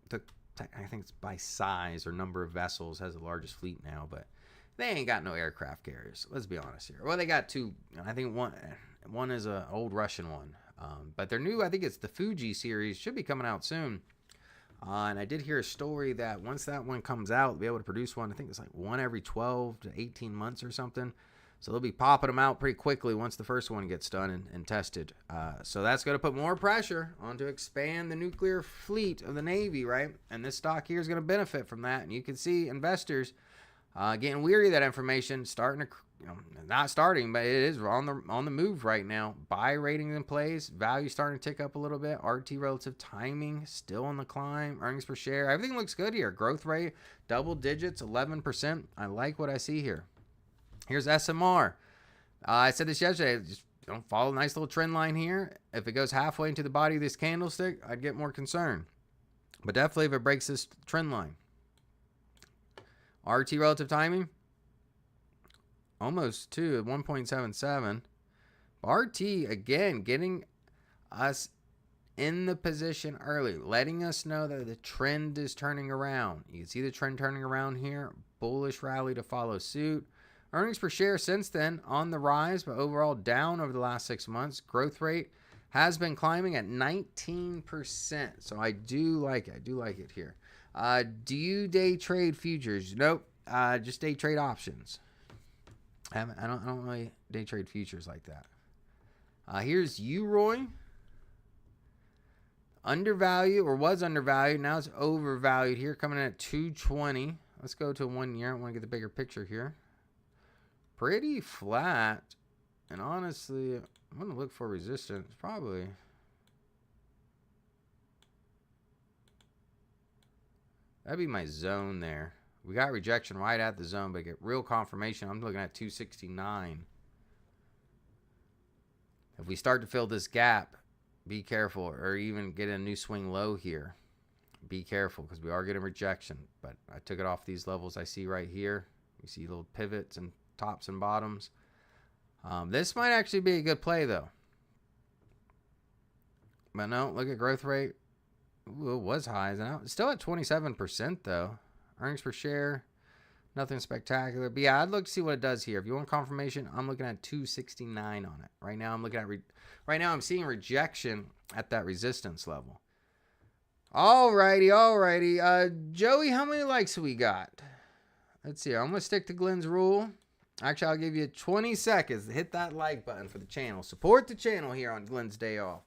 took, I think it's by size or number of vessels, has the largest fleet now, but they ain't got no aircraft carriers. Let's be honest here. Well, they got two. I think one is an old Russian one, but they're new. I think it's the Fuji series. Should be coming out soon. And I did hear a story that once that one comes out, they'll be able to produce one. I think it's like one every 12 to 18 months or something. So they'll be popping them out pretty quickly once the first one gets done and tested. So that's going to put more pressure on to expand the nuclear fleet of the Navy, right? And this stock here is going to benefit from that. And you can see investors getting weary of that information, starting to, not starting, but it is on the move right now. Buy rating in place, value starting to tick up a little bit. RT relative timing still on the climb. Earnings per share, everything looks good here. Growth rate, double digits, 11%. I like what I see here. Here's SMR. I said this yesterday. Just follow a nice little trend line here. If it goes halfway into the body of this candlestick, I'd get more concerned. But definitely if it breaks this trend line. RT relative timing, almost 2 at 1.77. RT, again, getting us in the position early, letting us know that the trend is turning around. You can see the trend turning around here. Bullish rally to follow suit. Earnings per share since then on the rise, but overall down over the last 6 months. Growth rate has been climbing at 19%. So I do like it. I do like it here. Do you day trade futures? Nope. Just day trade options. I don't really day trade futures like that. Here's UROY. Undervalued, or was undervalued. Now it's overvalued here, coming in at 220. Let's go to 1 year. I want to get the bigger picture here. Pretty flat. And honestly, I'm going to look for resistance. Probably. That'd be my zone there. We got rejection right at the zone, but get real confirmation. I'm looking at 269. If we start to fill this gap, be careful, or even get a new swing low here. Be careful, because we are getting rejection. But I took it off these levels I see right here. You see little pivots and tops and bottoms. This might actually be a good play, though. But no, look at growth rate. Ooh, it was high. Now it's still at 27%, though. Earnings per share, nothing spectacular. But yeah, I'd look to see what it does here. If you want confirmation, I'm looking at 269 on it. Right now, I'm looking at right now I'm seeing rejection at that resistance level. Alrighty. Joey, how many likes we got? Let's see. I'm gonna stick to Glenn's rule. Actually, I'll give you 20 seconds to hit that like button for the channel. Support the channel here on Glenn's day off.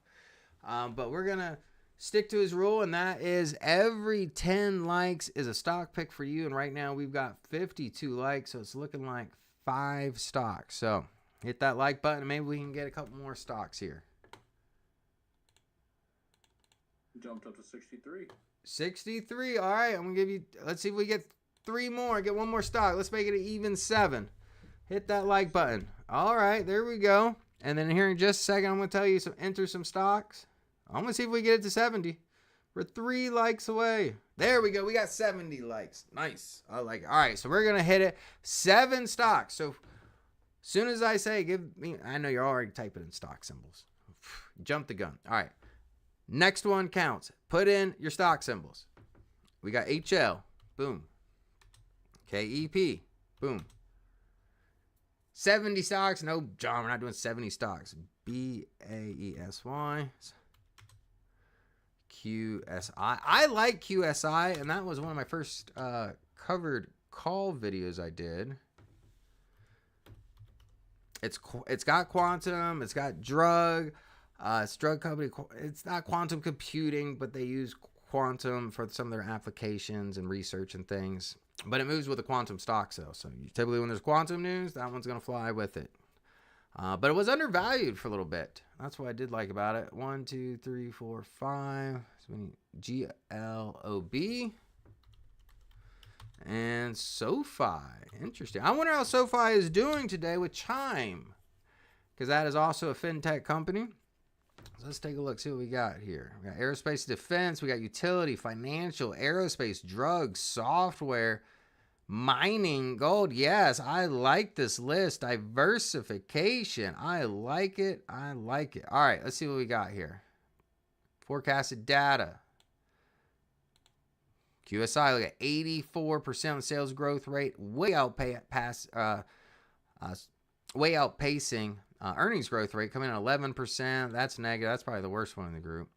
But we're gonna stick to his rule, and that is every 10 likes is a stock pick for you. And right now we've got 52 likes, so it's looking like 5 stocks. So hit that like button, and maybe we can get a couple more stocks here. Jumped up to 63. 63. All right, I'm gonna give you. Let's see if we get 3 more. Get 1 more stock. Let's make it an even 7. Hit that like button. All right, there we go. And then here in just a second, I'm gonna tell you enter some stocks. I'm going to see if we get it to 70. We're 3 likes away. There we go. We got 70 likes. Nice. I like it. All right, so we're going to hit it. 7 stocks. So soon as I say give me, I know you're already typing in stock symbols. Jump the gun. All right. Next one counts. Put in your stock symbols. We got HL. Boom. KEP. Boom. 70 stocks. No, John, we're not doing 70 stocks. BAESY. QSI. I like QSI, and that was one of my first covered call videos I did. It's got quantum. It's got drug. It's drug company. It's not quantum computing, but they use quantum for some of their applications and research and things. But it moves with the quantum stock sale. So typically when there's quantum news, that one's going to fly with it. But it was undervalued for a little bit. That's what I did like about it. 1, 2, 3, 4, 5. So we need GLOB. And SoFi. Interesting. I wonder how SoFi is doing today with Chime. Because that is also a fintech company. So let's take a look, see what we got here. We got aerospace defense, we got utility, financial, aerospace, drugs, software, mining, gold. Yes, I like this list. Diversification. I like it. I like it. All right, let's see what we got here. Forecasted data. QSI, look at 84% sales growth rate, way outpacing earnings growth rate, coming in at 11%. That's negative. That's probably the worst one in the group.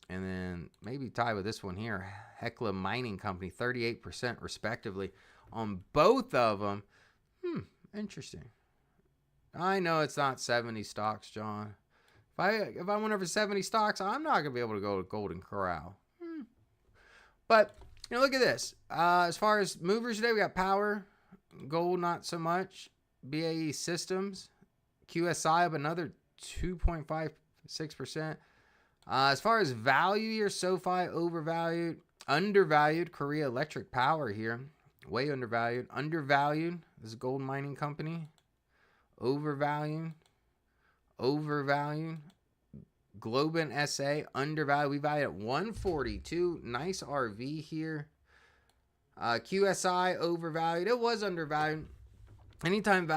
And then maybe tie with this one here, Hecla Mining Company, 38% respectively on both of them. Interesting. I know it's not 70 stocks, John. If I went over 70 stocks, I'm not gonna be able to go to Golden Corral. But you know, look at this. As far as movers today, we got power, gold, not so much. BAE Systems, QSI up another 2.56%. As far as value here, SoFi overvalued, undervalued. Korea Electric Power here, way undervalued. Undervalued. This is a gold mining company. Overvalued. Overvalued. Globin SA undervalued. We value at 142. Nice RV here. QSI overvalued. It was undervalued. Anytime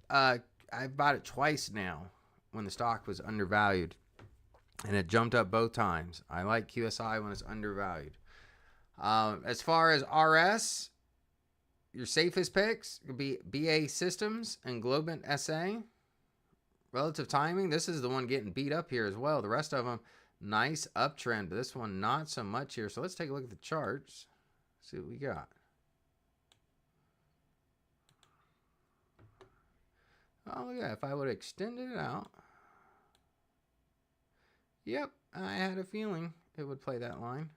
I've bought it twice now when the stock was undervalued, and it jumped up both times. I like QSI when it's undervalued. As far as RS, your safest picks could be BA Systems and Globant SA. Relative timing, this is the one getting beat up here as well. The rest of them, nice uptrend, but this one not so much here. So let's take a look at the charts, see what we got. Oh yeah, if I would have extended it out. Yep, I had a feeling it would play that line.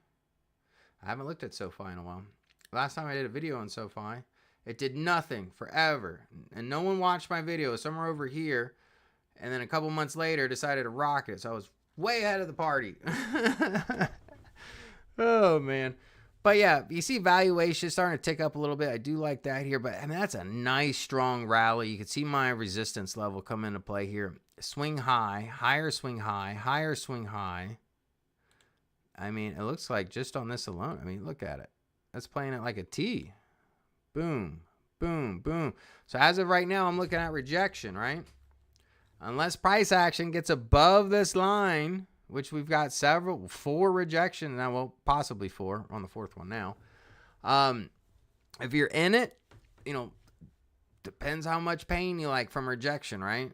I haven't looked at SoFi in a while. Last time I did a video on SoFi, it did nothing forever. And no one watched my video. It was somewhere over here. And then a couple months later, decided to rock it. So I was way ahead of the party. Oh, man. But yeah, you see valuation starting to tick up a little bit. I do like that here. But I mean, that's a nice, strong rally. You can see my resistance level come into play here. Swing high, higher swing high, higher swing high. I mean, it looks like just on this alone. I mean, look at it. That's playing it like a T. Boom, boom, boom. So as of right now, I'm looking at rejection, right? Unless price action gets above this line, which we've got 4 rejections now, well, possibly 4 on the 4th one now. If you're in it, you know, depends how much pain you like from rejection, right?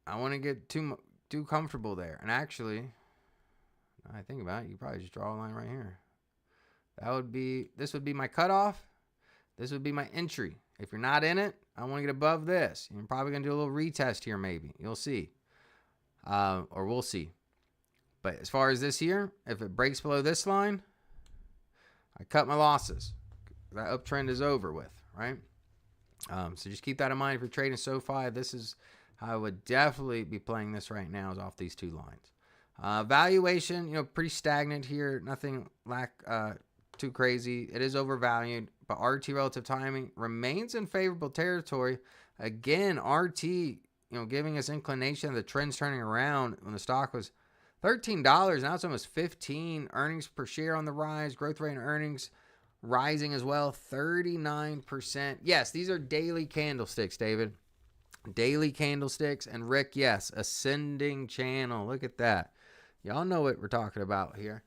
I want to get too comfortable there. And actually, I think about it, you probably just draw a line right here. This would be my cutoff. This would be my entry. If you're not in it, I want to get above this. You're probably going to do a little retest here maybe. You'll see. Or we'll see. But as far as this here, if it breaks below this line, I cut my losses. That uptrend is over with, right? So just keep that in mind if you're trading SoFi. This is how I would definitely be playing this right now, is off these 2 lines. Valuation, you know, pretty stagnant here. Nothing too crazy. It is overvalued, but RT relative timing remains in favorable territory. Again, RT, you know, giving us inclination of the trends turning around when the stock was $13. Now it's almost 15. Earnings per share on the rise. Growth rate and earnings rising as well. 39%. Yes, these are daily candlesticks, David. Daily candlesticks. And Rick, yes, ascending channel. Look at that. Y'all know what we're talking about here.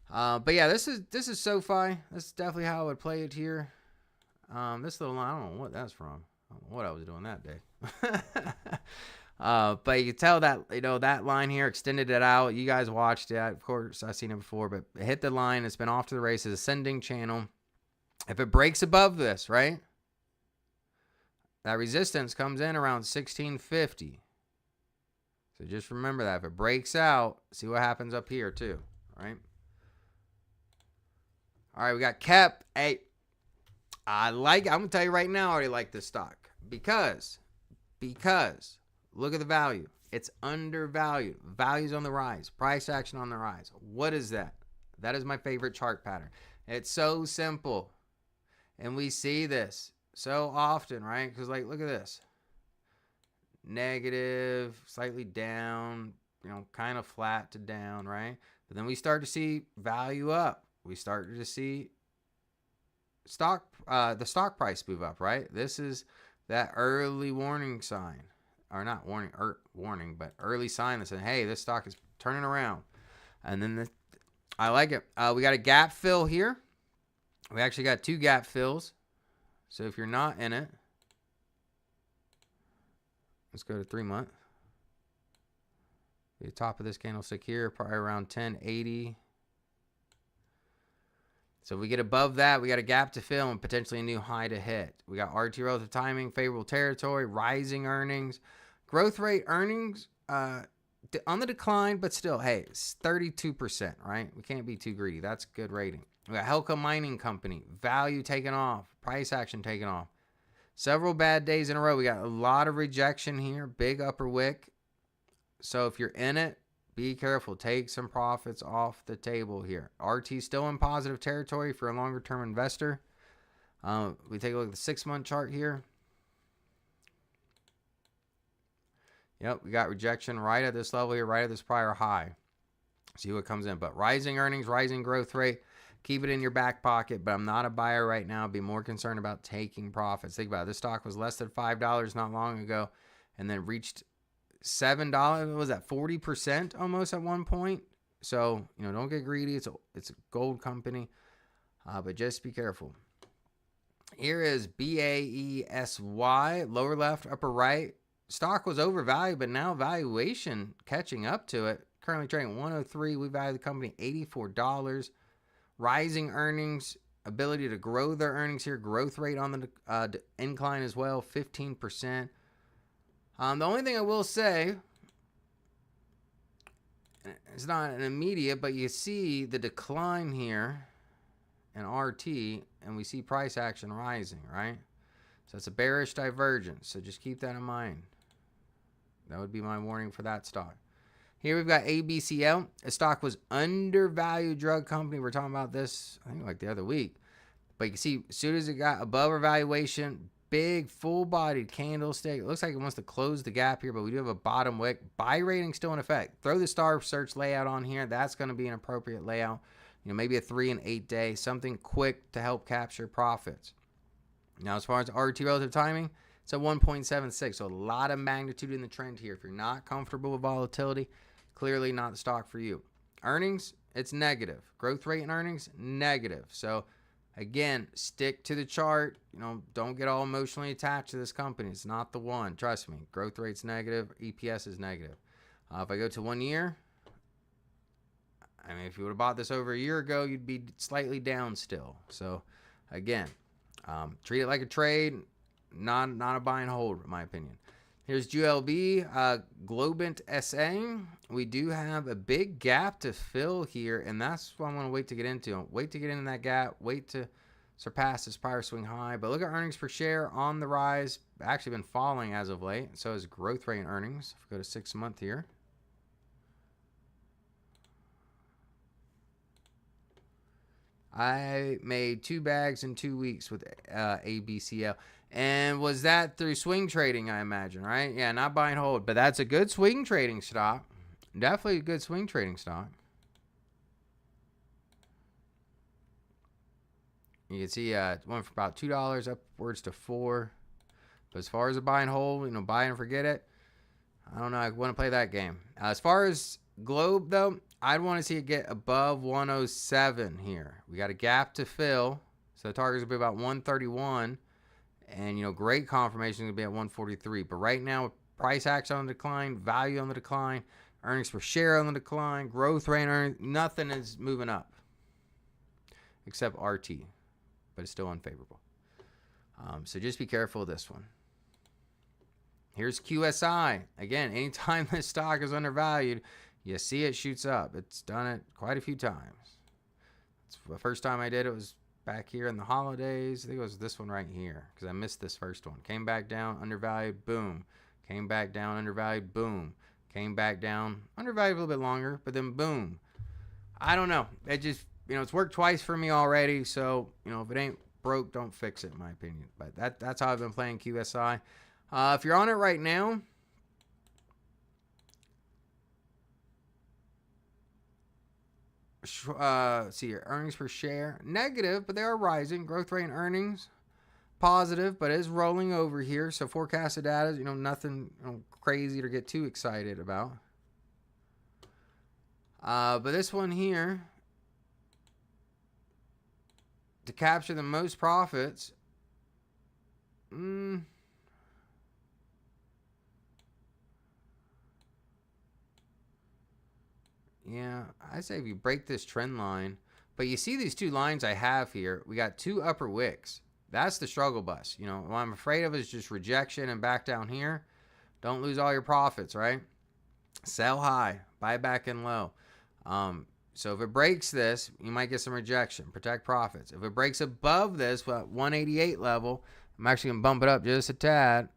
But yeah, this is SoFi. This is definitely how I would play it here. This little line, I don't know what that's from. I don't know what I was doing that day. But you can tell that, that line here extended it out. You guys watched it. Of course, I've seen it before, but it hit the line. It's been off to the races, ascending channel. If it breaks above this, right? That resistance comes in around 1650. So just remember that. If it breaks out, see what happens up here too, right? All right, we got KEP. Hey, I'm going to tell you right now, I already like this stock. Because look at the value. It's undervalued. Value's on the rise. Price action on the rise. What is that? That is my favorite chart pattern. It's so simple. And we see this so often, right? Because, look at this. Negative, slightly down, kind of flat to down, right? But then we start to see value up. We start to see the stock price move up, right? This is that early warning sign. Or not warning, but early sign that said, hey, this stock is turning around. And then I like it. We got a gap fill here. We actually got 2 gap fills. So if you're not in it, let's go to 3 month. The top of this candlestick here, probably around 1080. So if we get above that, we got a gap to fill and potentially a new high to hit. We got RT relative timing, favorable territory, rising earnings. Growth rate earnings on the decline, but still, hey, it's 32%, right? We can't be too greedy. That's good rating. We got Helka Mining Company, value taken off, price action taken off. Several bad days in a row. We got a lot of rejection here, big upper wick. So if you're in it, be careful. Take some profits off the table here. RT still in positive territory for a longer-term investor. We take a look at the 6-month chart here. Yep, we got rejection right at this level here, right at this prior high. See what comes in. But rising earnings, rising growth rate. Keep it in your back pocket, but I'm not a buyer right now. Be more concerned about taking profits. Think about it. This stock was less than $5 not long ago and then reached $7. What was that? 40% almost at one point. So, don't get greedy. It's a gold company, but just be careful. Here is BAESY, lower left, upper right. Stock was overvalued, but now valuation catching up to it. Currently trading at 103. We value the company $84. Rising earnings, ability to grow their earnings here. Growth rate on the incline as well, 15%. The only thing I will say, it's not an immediate, but you see the decline here in RT, and we see price action rising, right? So it's a bearish divergence. So just keep that in mind. That would be my warning for that stock. Here we've got ABCL. A stock was undervalued drug company. We're talking about this, I think, the other week. But you can see, as soon as it got above our valuation, big full-bodied candlestick. It looks like it wants to close the gap here, but we do have a bottom wick. Buy rating still in effect. Throw the star search layout on here. That's going to be an appropriate layout. Maybe a 3 and 8 day, something quick to help capture profits. Now, as far as RT relative timing, it's at 1.76. So a lot of magnitude in the trend here. If you're not comfortable with volatility, clearly not the stock for you. Earnings, it's negative. Growth rate and earnings, negative. So again, stick to the chart. Don't get all emotionally attached to this company. It's not the one. Trust me. Growth rate's negative. EPS is negative. If I go to 1 year, if you would have bought this over a year ago, you'd be slightly down still. So again, treat it like a trade, not a buy and hold, in my opinion. Here's GLB, Globant SA. We do have a big gap to fill here, and that's what I'm going to wait to get into. Wait to get into that gap. Wait to surpass this prior swing high. But look at earnings per share on the rise. Actually been falling as of late. So is growth rate and earnings. If we go to 6 month here. I made 2 bags in 2 weeks with ABCL. And was that through swing trading, I imagine, right? Yeah, not buy and hold. But that's a good swing trading stock. Definitely a good swing trading stock. You can see it went from about $2 upwards to $4. But as far as a buy and hold, buy and forget it. I don't know. I want to play that game. As far as Globe, though, I'd want to see it get above 107 here. We got a gap to fill. So the target's going to be about 131. And, great confirmation is going to be at 143. But right now, price action on the decline, value on the decline, earnings per share on the decline, growth rate, earnings, nothing is moving up except RT. But it's still unfavorable. So just be careful of this one. Here's QSI. Again, anytime this stock is undervalued, you see it shoots up. It's done it quite a few times. The first time I did it was back here in the holidays. I think it was this one right here because I missed this first one. Came back down, undervalued, boom. Came back down, undervalued, boom. Came back down, undervalued a little bit longer, but then boom. I don't know. It just, it's worked twice for me already. So, if it ain't broke, don't fix it, in my opinion. But that's how I've been playing QSI. If you're on it right now, see your earnings per share negative, but they are rising. Growth rate and earnings positive, but it is rolling over here. So forecasted data, nothing crazy to get too excited about. But this one here, to capture the most profits, yeah, I say if you break this trend line, but you see these two lines I have here, we got two upper wicks. That's the struggle bus. What I'm afraid of is just rejection and back down here. Don't lose all your profits, right? Sell high, buy back in low. So if it breaks this, you might get some rejection. Protect profits. If it breaks above this, 188 level, I'm actually going to bump it up just a tad.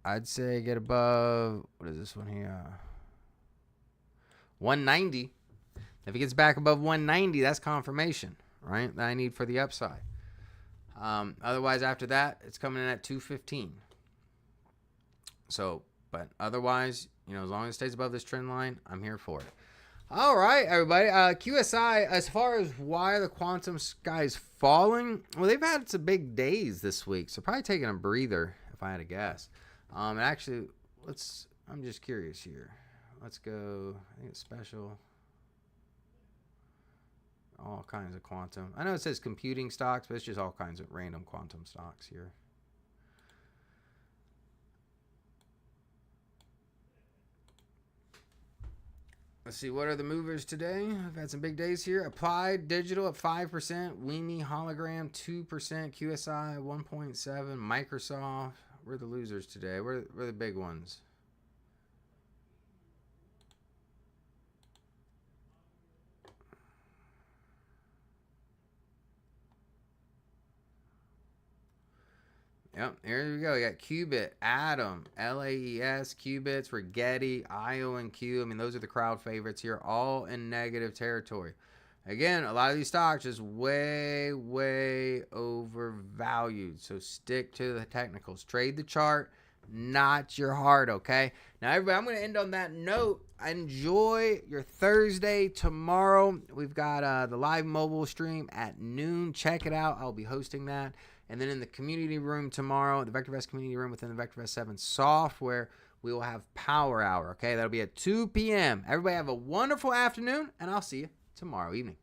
I'd say get above, what is this one here? 190. If it gets back above 190, that's confirmation, right? That I need for the upside. Otherwise, after that, it's coming in at 215. So, but otherwise, as long as it stays above this trend line, I'm here for it. All right, everybody. QSI, as far as why the quantum sky is falling, well, they've had some big days this week, so probably taking a breather, if I had to guess. And actually, I'm just curious here. Let's go, I think it's special. All kinds of quantum. I know it says computing stocks, but it's just all kinds of random quantum stocks here. Let's see, what are the movers today? I've had some big days here. Applied Digital at 5%. Weemy Hologram 2%. QSI 1.7%. Microsoft. Where are the losers today? Where are the big ones? Yep, here we go. You got Qubit, Atom, LAES, Qubits, Rigetti, IO, and Q. I mean, those are the crowd favorites here, all in negative territory. Again, a lot of these stocks just way, way overvalued. So stick to the technicals. Trade the chart, not your heart, okay? Now, everybody, I'm going to end on that note. Enjoy your Thursday. Tomorrow, we've got the live mobile stream at noon. Check it out. I'll be hosting that. And then in the community room tomorrow, the VectorVest community room within the VectorVest 7 software, we will have Power Hour, okay? That'll be at 2 p.m. Everybody have a wonderful afternoon, and I'll see you tomorrow evening.